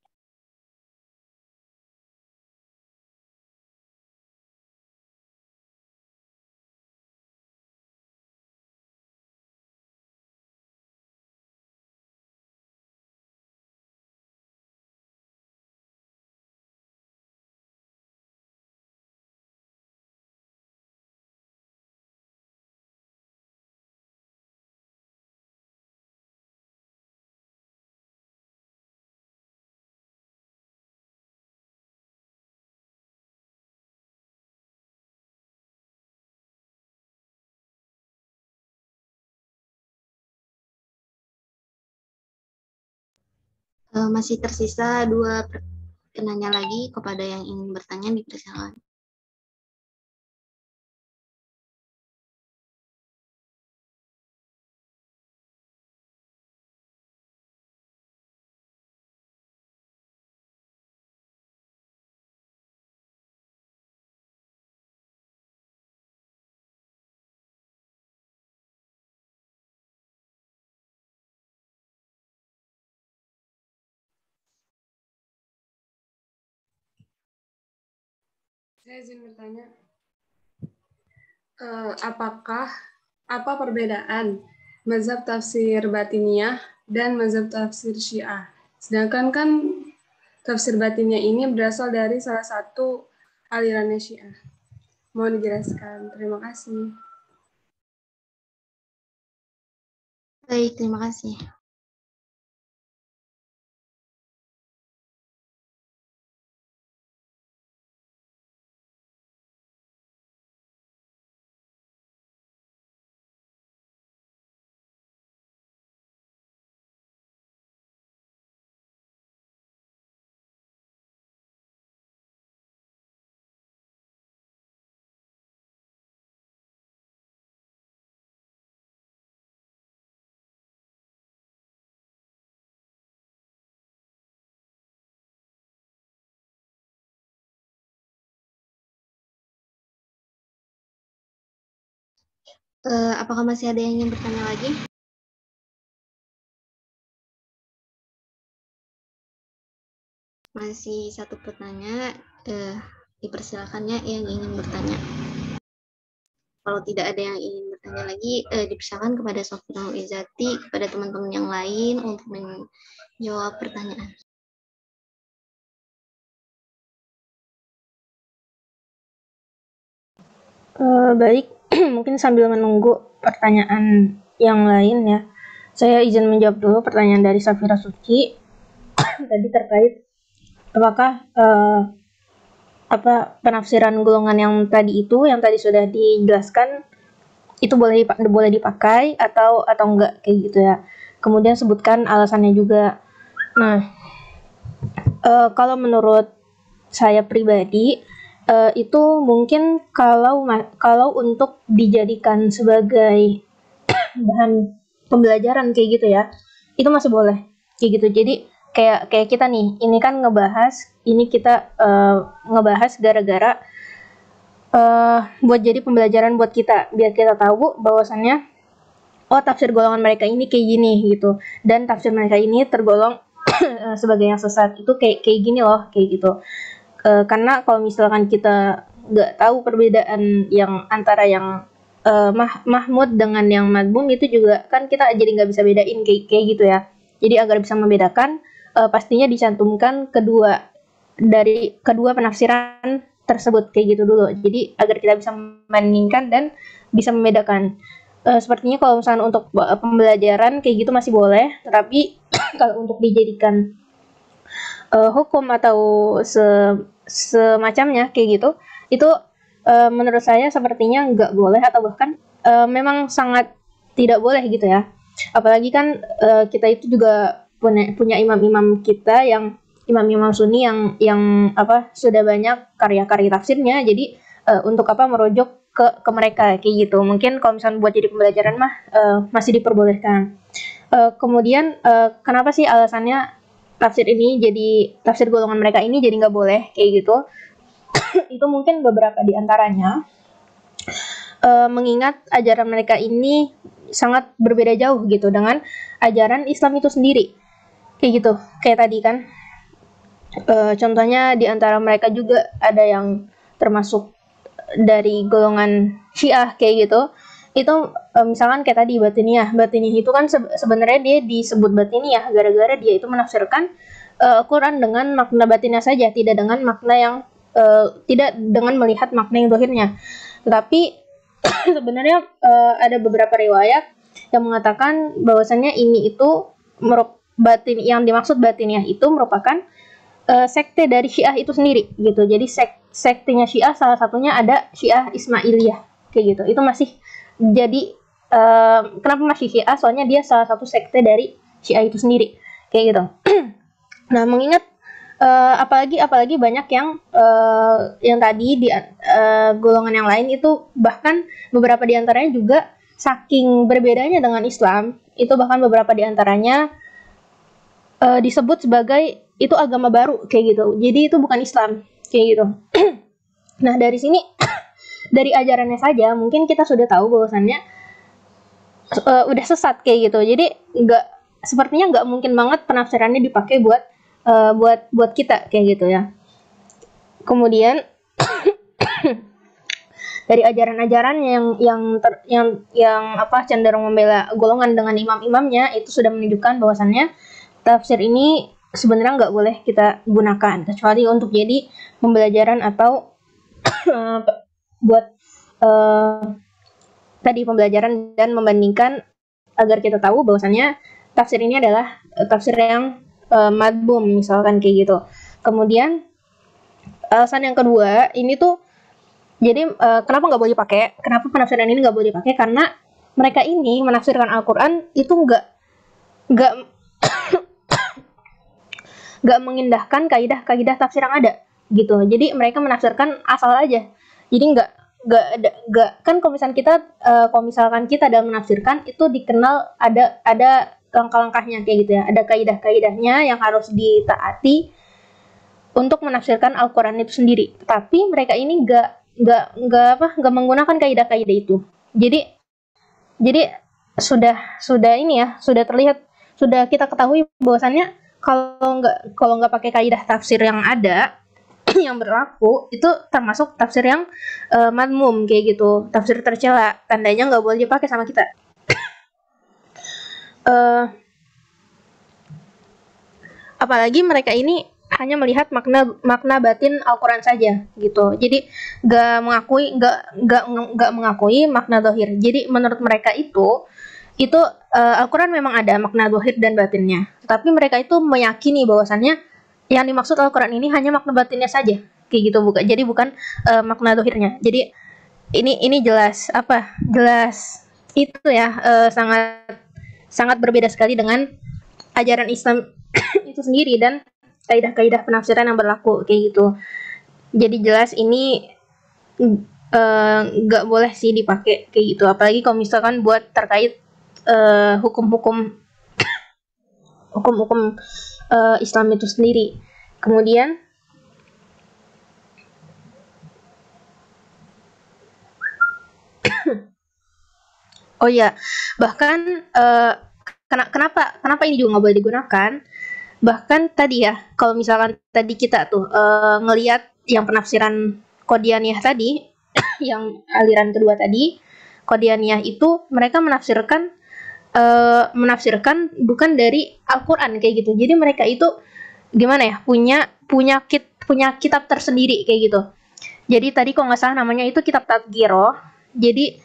Masih tersisa 2 penanya lagi. Kepada yang ingin bertanya dipersilakan.
Saya izin bertanya, apa perbedaan mazhab tafsir Batiniyah dan mazhab tafsir Syiah? Sedangkan kan tafsir Batiniyah ini berasal dari salah satu alirannya Syiah. Mohon dijelaskan. Terima kasih.
Baik, terima kasih. Apakah masih ada yang ingin bertanya lagi? Masih 1 pertanyaan, dipersilakannya yang ingin bertanya. Kalau tidak ada yang ingin bertanya lagi, dipersilakan kepada Sofi Izati, kepada teman-teman yang lain untuk menjawab pertanyaan.
Baik, mungkin sambil menunggu pertanyaan yang lain ya, saya izin menjawab dulu pertanyaan dari Safira Suci tadi terkait apakah penafsiran golongan yang tadi sudah dijelaskan itu boleh dipakai atau enggak kayak gitu ya. Kemudian sebutkan alasannya juga. Nah, kalau menurut saya pribadi itu mungkin kalau untuk dijadikan sebagai bahan pembelajaran kayak gitu ya, itu masih boleh kayak gitu. Jadi kayak kita nih, ini kan kita ngebahas gara-gara buat jadi pembelajaran buat kita, biar kita tahu bahwasannya tafsir golongan mereka ini kayak gini gitu, dan tafsir mereka ini tergolong sebagai yang sesat, itu kayak gini loh kayak gitu. Karena kalau misalkan kita nggak tahu perbedaan yang antara yang Mahmud dengan yang Madmum, itu juga kan kita jadi nggak bisa bedain kayak gitu ya. Jadi agar bisa membedakan, pastinya dicantumkan kedua penafsiran tersebut kayak gitu dulu. Jadi agar kita bisa membandingkan dan bisa membedakan. Sepertinya kalau misalnya untuk pembelajaran kayak gitu masih boleh, tetapi kalau untuk dijadikan hukum atau semacamnya kayak gitu, itu menurut saya sepertinya nggak boleh, atau bahkan memang sangat tidak boleh gitu ya. Apalagi kan kita itu juga punya imam-imam kita, yang imam-imam Sunni yang sudah banyak karya-karya tafsirnya. Jadi untuk merujuk ke mereka kayak gitu. Mungkin kalau misalnya buat jadi pembelajaran mah masih diperbolehkan. Kemudian kenapa sih alasannya tafsir golongan mereka ini jadi nggak boleh kayak gitu? Itu mungkin beberapa di antaranya mengingat ajaran mereka ini sangat berbeda jauh gitu dengan ajaran Islam itu sendiri kayak gitu. Kayak tadi kan contohnya di antara mereka juga ada yang termasuk dari golongan Syiah kayak gitu. Itu misalkan kayak tadi Batiniyah itu kan sebenarnya dia disebut Batiniyah gara-gara dia itu menafsirkan Quran dengan makna batinnya saja, tidak dengan makna yang tidak dengan melihat makna yang zahirnya. Tetapi sebenarnya ada beberapa riwayat yang mengatakan bahwasannya ini itu yang dimaksud Batiniyah itu merupakan sekte dari Syiah itu sendiri gitu. Jadi sektenya Syiah salah satunya ada Syiah Ismailiyah kayak gitu. Itu masih jadi kenapa masih Syiah? Soalnya dia salah satu sekte dari Syiah itu sendiri kayak gitu. Nah, mengingat apalagi banyak yang tadi di golongan yang lain itu, bahkan beberapa di antaranya juga saking berbedanya dengan Islam, itu bahkan beberapa di antaranya disebut sebagai itu agama baru kayak gitu. Jadi itu bukan Islam kayak gitu. Nah, dari sini dari ajarannya saja mungkin kita sudah tahu bahwasannya udah sesat kayak gitu. Jadi sepertinya nggak mungkin banget penafsirannya dipakai buat kita kayak gitu ya. Kemudian dari ajaran-ajarannya yang cenderung membela golongan dengan imam-imamnya, itu sudah menunjukkan bahwasannya tafsir ini sebenarnya nggak boleh kita gunakan kecuali untuk jadi pembelajaran atau buat tadi pembelajaran dan membandingkan agar kita tahu bahwasannya tafsir ini adalah tafsir yang madbum misalkan kayak gitu. Kemudian alasan yang kedua ini tuh, jadi kenapa nggak boleh dipakai? Kenapa penafsiran ini nggak boleh dipakai? Karena mereka ini menafsirkan Al-Quran itu nggak nggak mengindahkan kaidah-kaidah tafsir yang ada gitu. Jadi mereka menafsirkan asal aja. Jadi nggak kan kalau misalkan kita dalam menafsirkan itu dikenal ada langkah-langkahnya kayak gitu ya. Ada kaidah-kaidahnya yang harus ditaati untuk menafsirkan Al-Quran itu sendiri. Tapi mereka ini nggak menggunakan kaidah-kaidah itu. Jadi sudah ini ya, sudah terlihat, sudah kita ketahui bahwasannya kalau nggak pakai kaidah tafsir yang ada yang berlaku, itu termasuk tafsir yang madmum kayak gitu, tafsir tercela, tandanya nggak boleh dipakai sama kita. Apalagi mereka ini hanya melihat makna batin Al-Quran saja gitu. Jadi nggak mengakui makna zahir. Jadi menurut mereka itu Al-Quran memang ada makna zahir dan batinnya. Tapi mereka itu meyakini bahwasannya yang dimaksud Al-Quran ini hanya makna batinnya saja. Kayak gitu bukan. Jadi bukan makna zahirnya. Jadi ini jelas itu ya, sangat berbeda sekali dengan ajaran Islam itu sendiri dan kaidah-kaidah penafsiran yang berlaku kayak gitu. Jadi jelas ini nggak boleh sih dipakai kayak gitu. Apalagi kalau misalkan buat terkait hukum-hukum Islam itu sendiri. Kemudian oh ya, bahkan kenapa ini juga nggak boleh digunakan? Bahkan tadi ya, kalau misalkan tadi kita tuh ngelihat yang penafsiran Qadianiyah tadi, yang aliran kedua tadi, Qadianiyah itu mereka menafsirkan bukan dari Al-Quran kayak gitu. Jadi mereka itu gimana ya, punya kitab tersendiri kayak gitu. Jadi tadi kalau nggak salah namanya itu kitab Tadhkirah. Jadi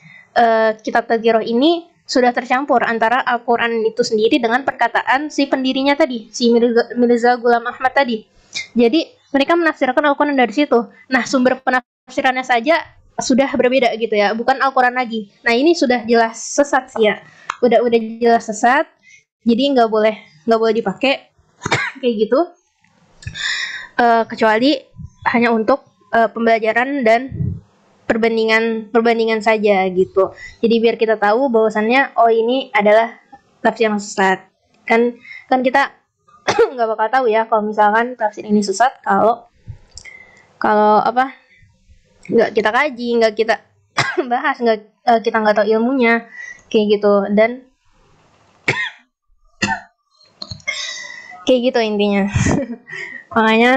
kitab Tadhkirah ini sudah tercampur antara Al-Quran itu sendiri dengan perkataan si pendirinya tadi, si Mirza Ghulam Ahmad tadi. Jadi mereka menafsirkan Al-Quran dari situ. Nah, sumber penafsirannya saja sudah berbeda gitu ya, bukan Al-Quran lagi. Nah, ini sudah jelas sesat sih ya. Udah jelas sesat. Jadi nggak boleh dipakai kayak gitu. Kecuali hanya untuk pembelajaran dan perbandingan saja gitu. Jadi biar kita tahu bahwasannya ini adalah tafsir yang sesat. Kan kita nggak bakal tahu ya kalau misalkan tafsir ini sesat kalau nggak kita kaji, nggak kita bahas, kita nggak tahu ilmunya kayak gitu. Dan kayak gitu intinya. Makanya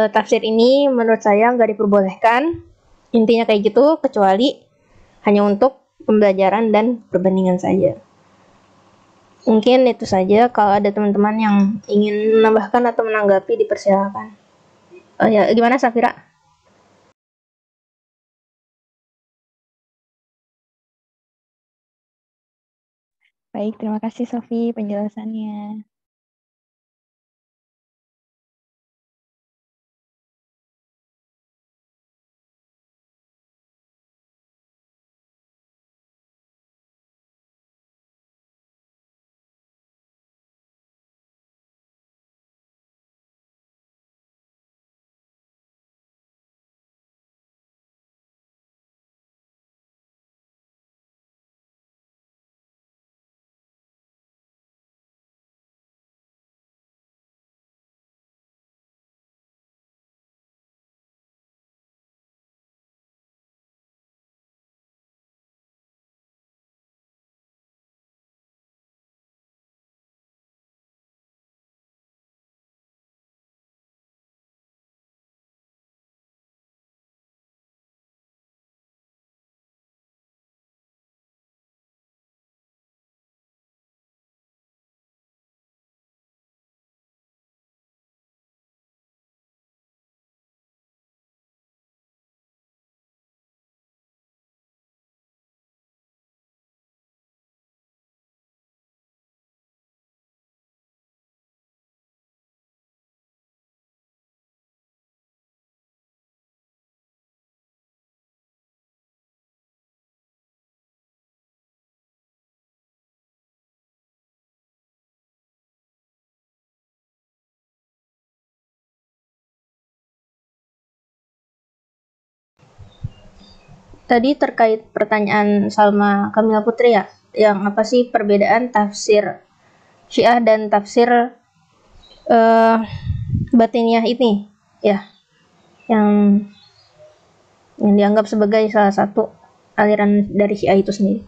tafsir ini menurut saya nggak diperbolehkan. Intinya kayak gitu, kecuali hanya untuk pembelajaran dan perbandingan saja. Mungkin itu saja. Kalau ada teman-teman yang ingin menambahkan atau menanggapi, dipersilakan. Oh ya, gimana Safira?
Baik, terima kasih Sofi penjelasannya.
tadi terkait pertanyaan Salma Kamila Putri ya, yang apa sih perbedaan tafsir Syiah dan tafsir Batiniyah ini ya, yang dianggap sebagai salah satu aliran dari Syiah itu sendiri.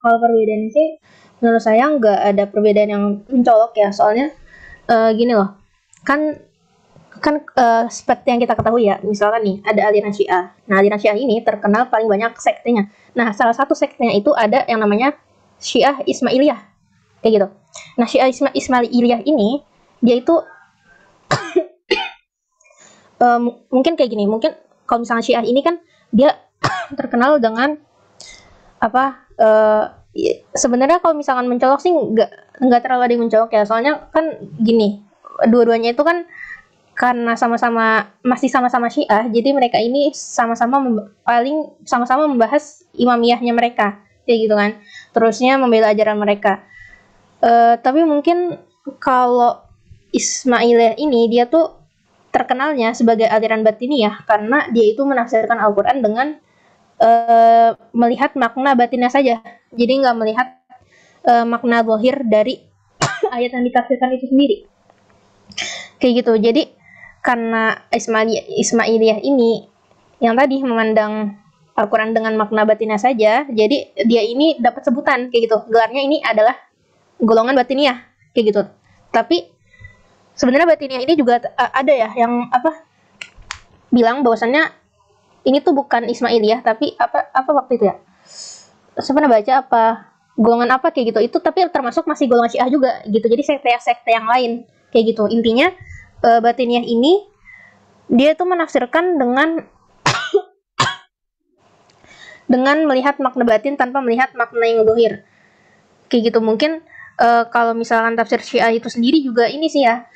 Kalau perbedaan sih menurut saya nggak ada perbedaan yang mencolok ya, soalnya gini loh, kan seperti yang kita ketahui ya, misalkan nih ada aliran Syiah. Nah, aliran Syiah ini terkenal paling banyak sektenya. Nah, salah satu sektenya itu ada yang namanya Syiah Ismailiyah, kayak gitu. Nah, Syiah Ismailiyah ini dia itu mungkin kayak gini, mungkin kalau misalnya Syiah ini kan dia terkenal dengan apa? Sebenarnya kalau misalkan mencolok sih nggak terlalu ada yang mencolok ya, soalnya kan gini, dua-duanya itu kan karena masih sama-sama Syiah, jadi mereka ini sama-sama membahas imamiyahnya mereka, kayak gitu kan. Terusnya membela ajaran mereka. Tapi mungkin kalau Ismailiyah ini dia tuh terkenalnya sebagai aliran Batiniyah karena dia itu menafsirkan Al-Quran dengan melihat makna batinnya saja. Jadi nggak melihat makna zahir dari ayat yang ditafsirkan itu sendiri. Kayak gitu. Jadi karena Ismailiyah ini yang tadi memandang Al-Quran dengan makna batinnya saja, jadi dia ini dapat sebutan kayak gitu. Gelarnya ini adalah golongan batiniyah kayak gitu. Tapi sebenarnya batiniyah ini juga ada ya yang bilang bahwasannya ini tuh bukan Ismailiyah, tapi apa waktu itu ya? Saya pernah baca golongan apa kayak gitu. Itu tapi termasuk masih golongan Syiah juga gitu. Jadi sekte yang lain kayak gitu. Intinya Batiniyah ini dia tuh menafsirkan dengan melihat makna batin tanpa melihat makna yang zahir. Kayak gitu. Mungkin kalau misalkan tafsir Syiah itu sendiri juga ini sih ya,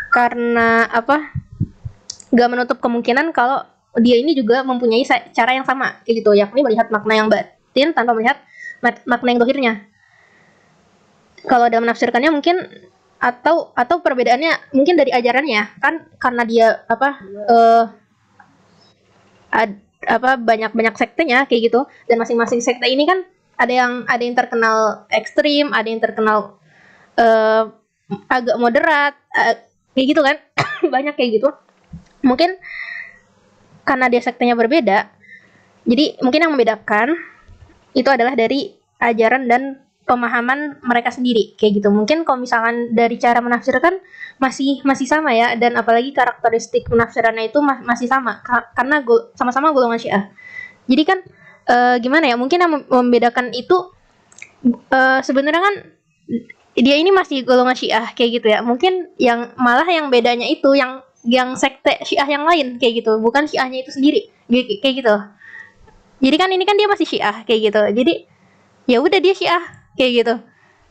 karena gak menutup kemungkinan kalau dia ini juga mempunyai cara yang sama kayak gitu, yakni melihat makna yang batin tanpa melihat makna yang zahirnya. Kalau dalam menafsirkannya mungkin atau perbedaannya mungkin dari ajarannya kan, karena dia banyak sektenya kayak gitu, dan masing-masing sekte ini kan ada yang terkenal ekstrim, ada yang terkenal agak moderat, kayak gitu kan. Banyak kayak gitu. Mungkin karena dia sektenya berbeda, jadi mungkin yang membedakan itu adalah dari ajaran dan pemahaman mereka sendiri kayak gitu. Mungkin kalau misalkan dari cara menafsirkan masih sama ya, dan apalagi karakteristik penafsirannya itu masih sama karena sama-sama golongan Syiah. Jadi kan gimana ya, mungkin yang membedakan itu sebenarnya kan dia ini masih golongan Syiah kayak gitu ya. Mungkin yang malah yang bedanya itu yang sekte Syiah yang lain kayak gitu, bukan Syiahnya itu sendiri kayak gitu. Jadi kan ini kan dia masih Syiah kayak gitu. Jadi ya udah dia Syiah kayak gitu.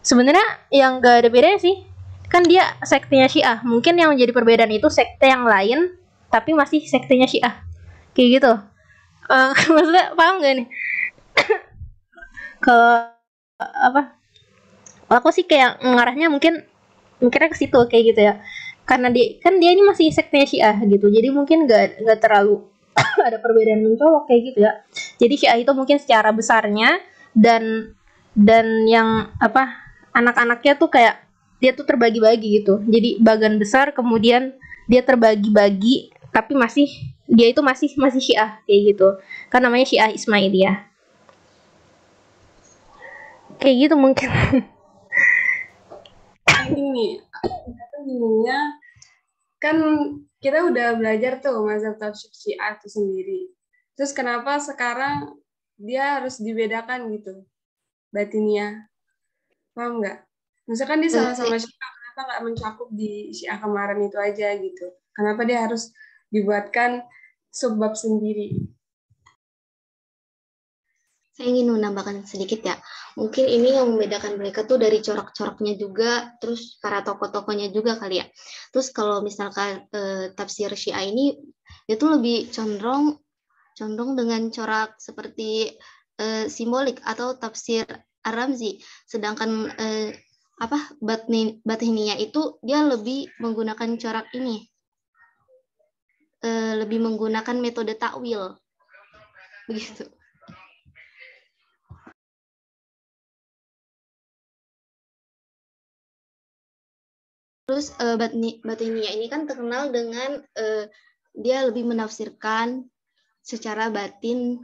Sebenarnya yang gak ada bedanya sih, kan dia sektenya Syiah. Mungkin yang menjadi perbedaan itu sekte yang lain tapi masih sektenya Syiah kayak gitu. Maksudnya paham gak nih? Kalau aku sih kayak ngarahnya mikirnya ke situ kayak gitu ya, karena dia ini masih sektenya Syiah gitu, jadi mungkin gak terlalu ada perbedaan mencolok kayak gitu ya. Jadi Syiah itu mungkin secara besarnya dan yang anak-anaknya tuh kayak dia tuh terbagi-bagi gitu. Jadi bagian besar kemudian dia terbagi-bagi, tapi dia itu masih Syiah kayak gitu. Kan namanya Syiah Ismailiyah. Kayak gitu mungkin.
Ini kan kita udah belajar tuh mazhab tafsir Syiah itu sendiri. Terus kenapa sekarang dia harus dibedakan gitu, batiniyah? Paham nggak? Misalkan dia sama-sama Syiah, kenapa nggak mencakup di Syiah kemarin itu aja gitu? Kenapa dia harus dibuatkan subbab sendiri?
Saya ingin menambahkan sedikit ya. Mungkin ini yang membedakan mereka tuh dari corak-coraknya juga, terus para tokoh-tokohnya juga kali ya. Terus kalau misalkan tafsir Syiah ini itu lebih condong dengan corak seperti simbolik atau tafsir Ar-Ramzi. Sedangkan Batiniyah itu dia lebih menggunakan corak ini. lebih menggunakan metode takwil. Begitu. Terus Batiniyah ini kan terkenal dengan dia lebih menafsirkan secara batin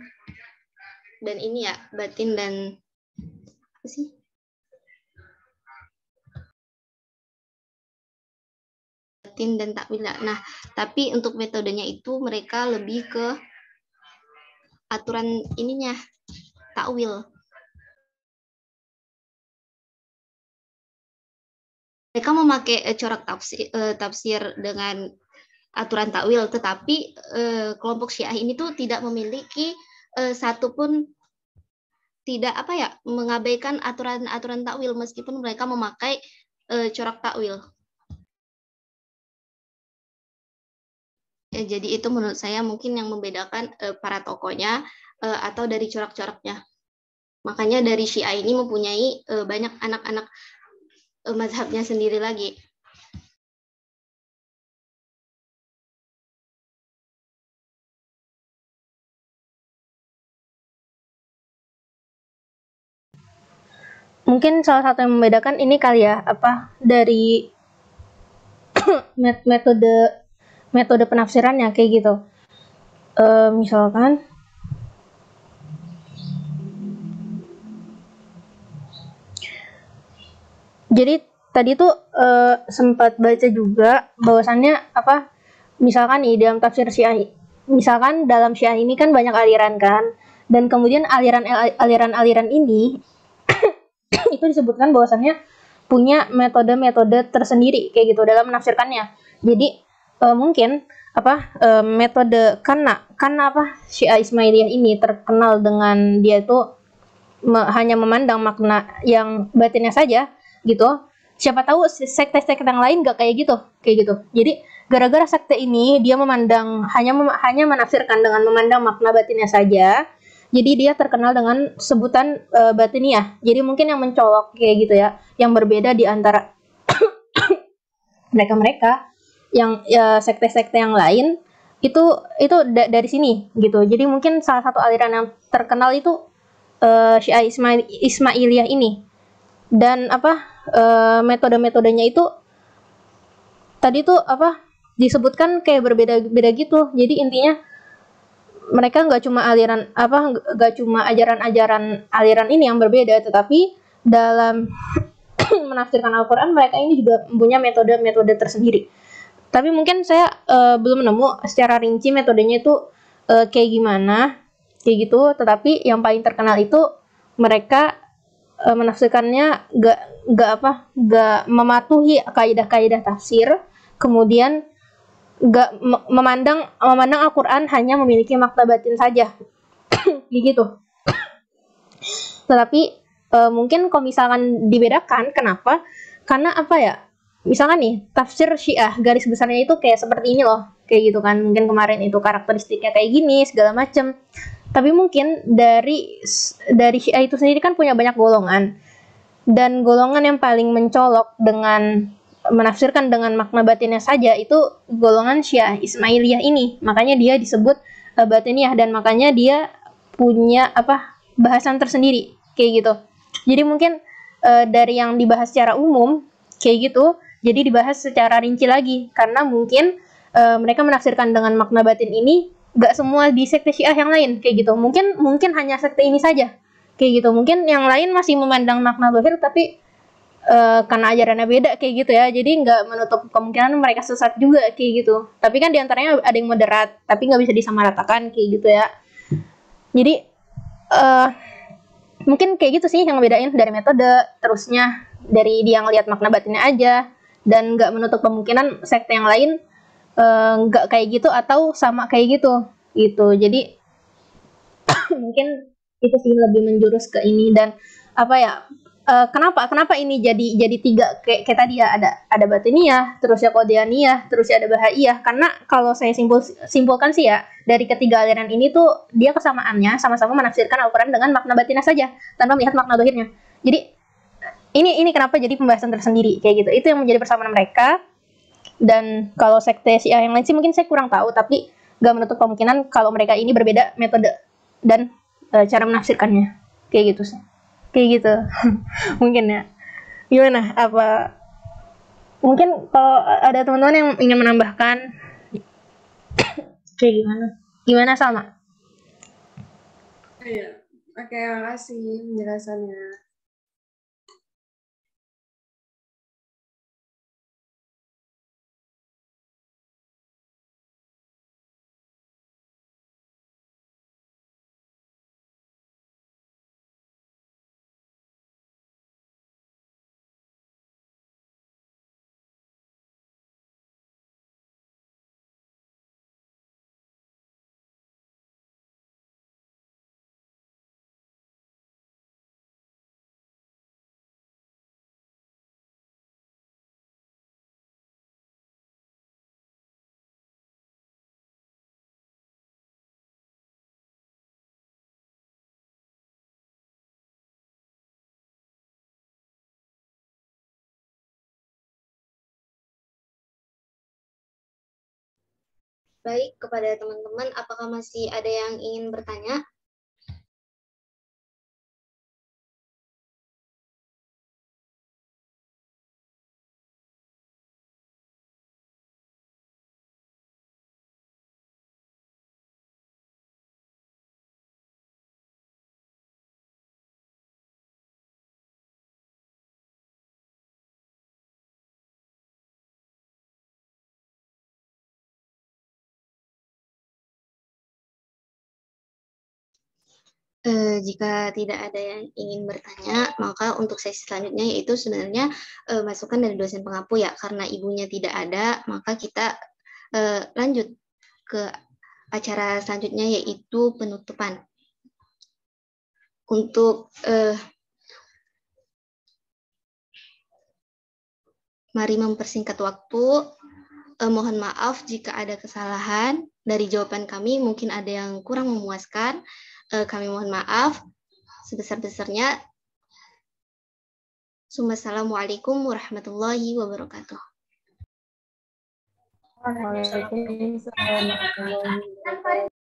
dan ini ya, batin dan apa sih? Batin dan takwil. Nah, tapi untuk metodenya itu mereka lebih ke aturan ininya, takwil. Mereka memakai corak tafsir dengan aturan takwil, tetapi kelompok Syiah ini tuh tidak memiliki satupun, tidak apa ya, mengabaikan aturan takwil meskipun mereka memakai corak takwil. Jadi itu menurut saya mungkin yang membedakan para tokohnya atau dari corak-coraknya. Makanya dari Syiah ini mempunyai banyak anak-anak mazhabnya sendiri lagi.
Mungkin salah satu yang membedakan ini kali ya, apa, dari metode penafsirannya kayak gitu. Misalkan jadi tadi tuh sempat baca juga bahwasannya apa, misalkan nih dalam tafsir Syiah, misalkan dalam Syiah ini kan banyak aliran kan, dan kemudian aliran ini itu disebutkan bahwasannya punya metode-metode tersendiri kayak gitu dalam menafsirkannya. Jadi mungkin apa, metode karena apa, Syiah Ismailiyah ini terkenal dengan dia itu hanya memandang makna yang batinnya saja gitu. Siapa tahu sekte-sekte yang lain gak kayak gitu. Jadi gara-gara sekte ini dia memandang hanya menafsirkan dengan memandang makna batinnya saja. Jadi dia terkenal dengan sebutan batiniyah. Jadi mungkin yang mencolok kayak gitu ya, yang berbeda di antara mereka yang sekte-sekte yang lain itu dari sini gitu. Jadi mungkin salah satu aliran yang terkenal itu Syiah Ismailiyah ini. Dan apa, metode-metodenya itu tadi tuh apa, disebutkan kayak berbeda-beda gitu. Jadi intinya mereka nggak cuma ajaran-ajaran aliran ini yang berbeda, tetapi dalam menafsirkan Al-Quran mereka ini juga punya metode-metode tersendiri. Tapi mungkin saya belum nemu secara rinci metodenya itu kayak gimana, kayak gitu. Tetapi yang paling terkenal itu mereka menafsirkannya gak mematuhi kaidah-kaidah tafsir, kemudian gak memandang Al-Quran hanya memiliki makna batin saja, gitu. Tetapi mungkin kalau misalkan dibedakan, kenapa? Karena apa ya? Misalkan nih tafsir Syiah garis besarnya itu kayak seperti ini loh, kayak gitu kan. Mungkin kemarin itu karakteristiknya kayak gini segala macam. Tapi mungkin dari Syiah itu sendiri kan punya banyak golongan, dan golongan yang paling mencolok dengan menafsirkan dengan makna batinnya saja itu golongan Syiah Ismailiyah ini. Makanya dia disebut batiniyah, dan makanya dia punya apa, bahasan tersendiri kayak gitu. Jadi mungkin dari yang dibahas secara umum kayak gitu, jadi dibahas secara rinci lagi, karena mungkin mereka menafsirkan dengan makna batin ini gak semua di sekte Syiah yang lain kayak gitu. Mungkin hanya sekte ini saja kayak gitu. Mungkin yang lain masih memandang makna zahir, tapi karena ajarannya beda kayak gitu ya, jadi nggak menutup kemungkinan mereka sesat juga kayak gitu. Tapi kan diantaranya ada yang moderat, tapi nggak bisa disamaratakan kayak gitu ya. Jadi mungkin kayak gitu sih yang ngebedain dari metode, terusnya dari dia ngelihat makna batinnya aja, dan nggak menutup kemungkinan sekte yang lain nggak kayak gitu atau sama kayak gitu. Jadi mungkin itu sih lebih menjurus ke ini. Dan apa ya, kenapa ini jadi tiga kayak tadi ya, ada batiniyah, terus ya qadianiyah, terus ya ada bahaiyah. Karena kalau saya simpulkan sih ya, dari ketiga aliran ini tuh dia kesamaannya sama-sama menafsirkan Al-Quran dengan makna batinnya saja tanpa melihat makna zahirnya. Jadi ini kenapa jadi pembahasan tersendiri kayak gitu. Itu yang menjadi persamaan mereka. Dan kalau sekte Syiah yang lain sih mungkin saya kurang tahu, tapi gak menutup kemungkinan kalau mereka ini berbeda metode dan cara menafsirkannya. Kayak gitu sih. Kayak gitu. Mungkin ya. Gimana? Apa mungkin kalau ada teman-teman yang ingin menambahkan kayak gimana? Gimana sama?
Iya. Oke, makasih penjelasannya.
Baik, kepada teman-teman, apakah masih ada yang ingin bertanya? Jika tidak ada yang ingin bertanya, maka untuk sesi selanjutnya yaitu sebenarnya masukan dari dosen pengampu ya. Karena ibunya tidak ada, maka kita lanjut ke acara selanjutnya yaitu penutupan. Untuk mari mempersingkat waktu. Mohon maaf jika ada kesalahan dari jawaban kami, mungkin ada yang kurang memuaskan. Kami mohon maaf sebesar-besarnya. Assalamualaikum warahmatullahi wabarakatuh.
Waalaikumsalam warahmatullahi wabarakatuh.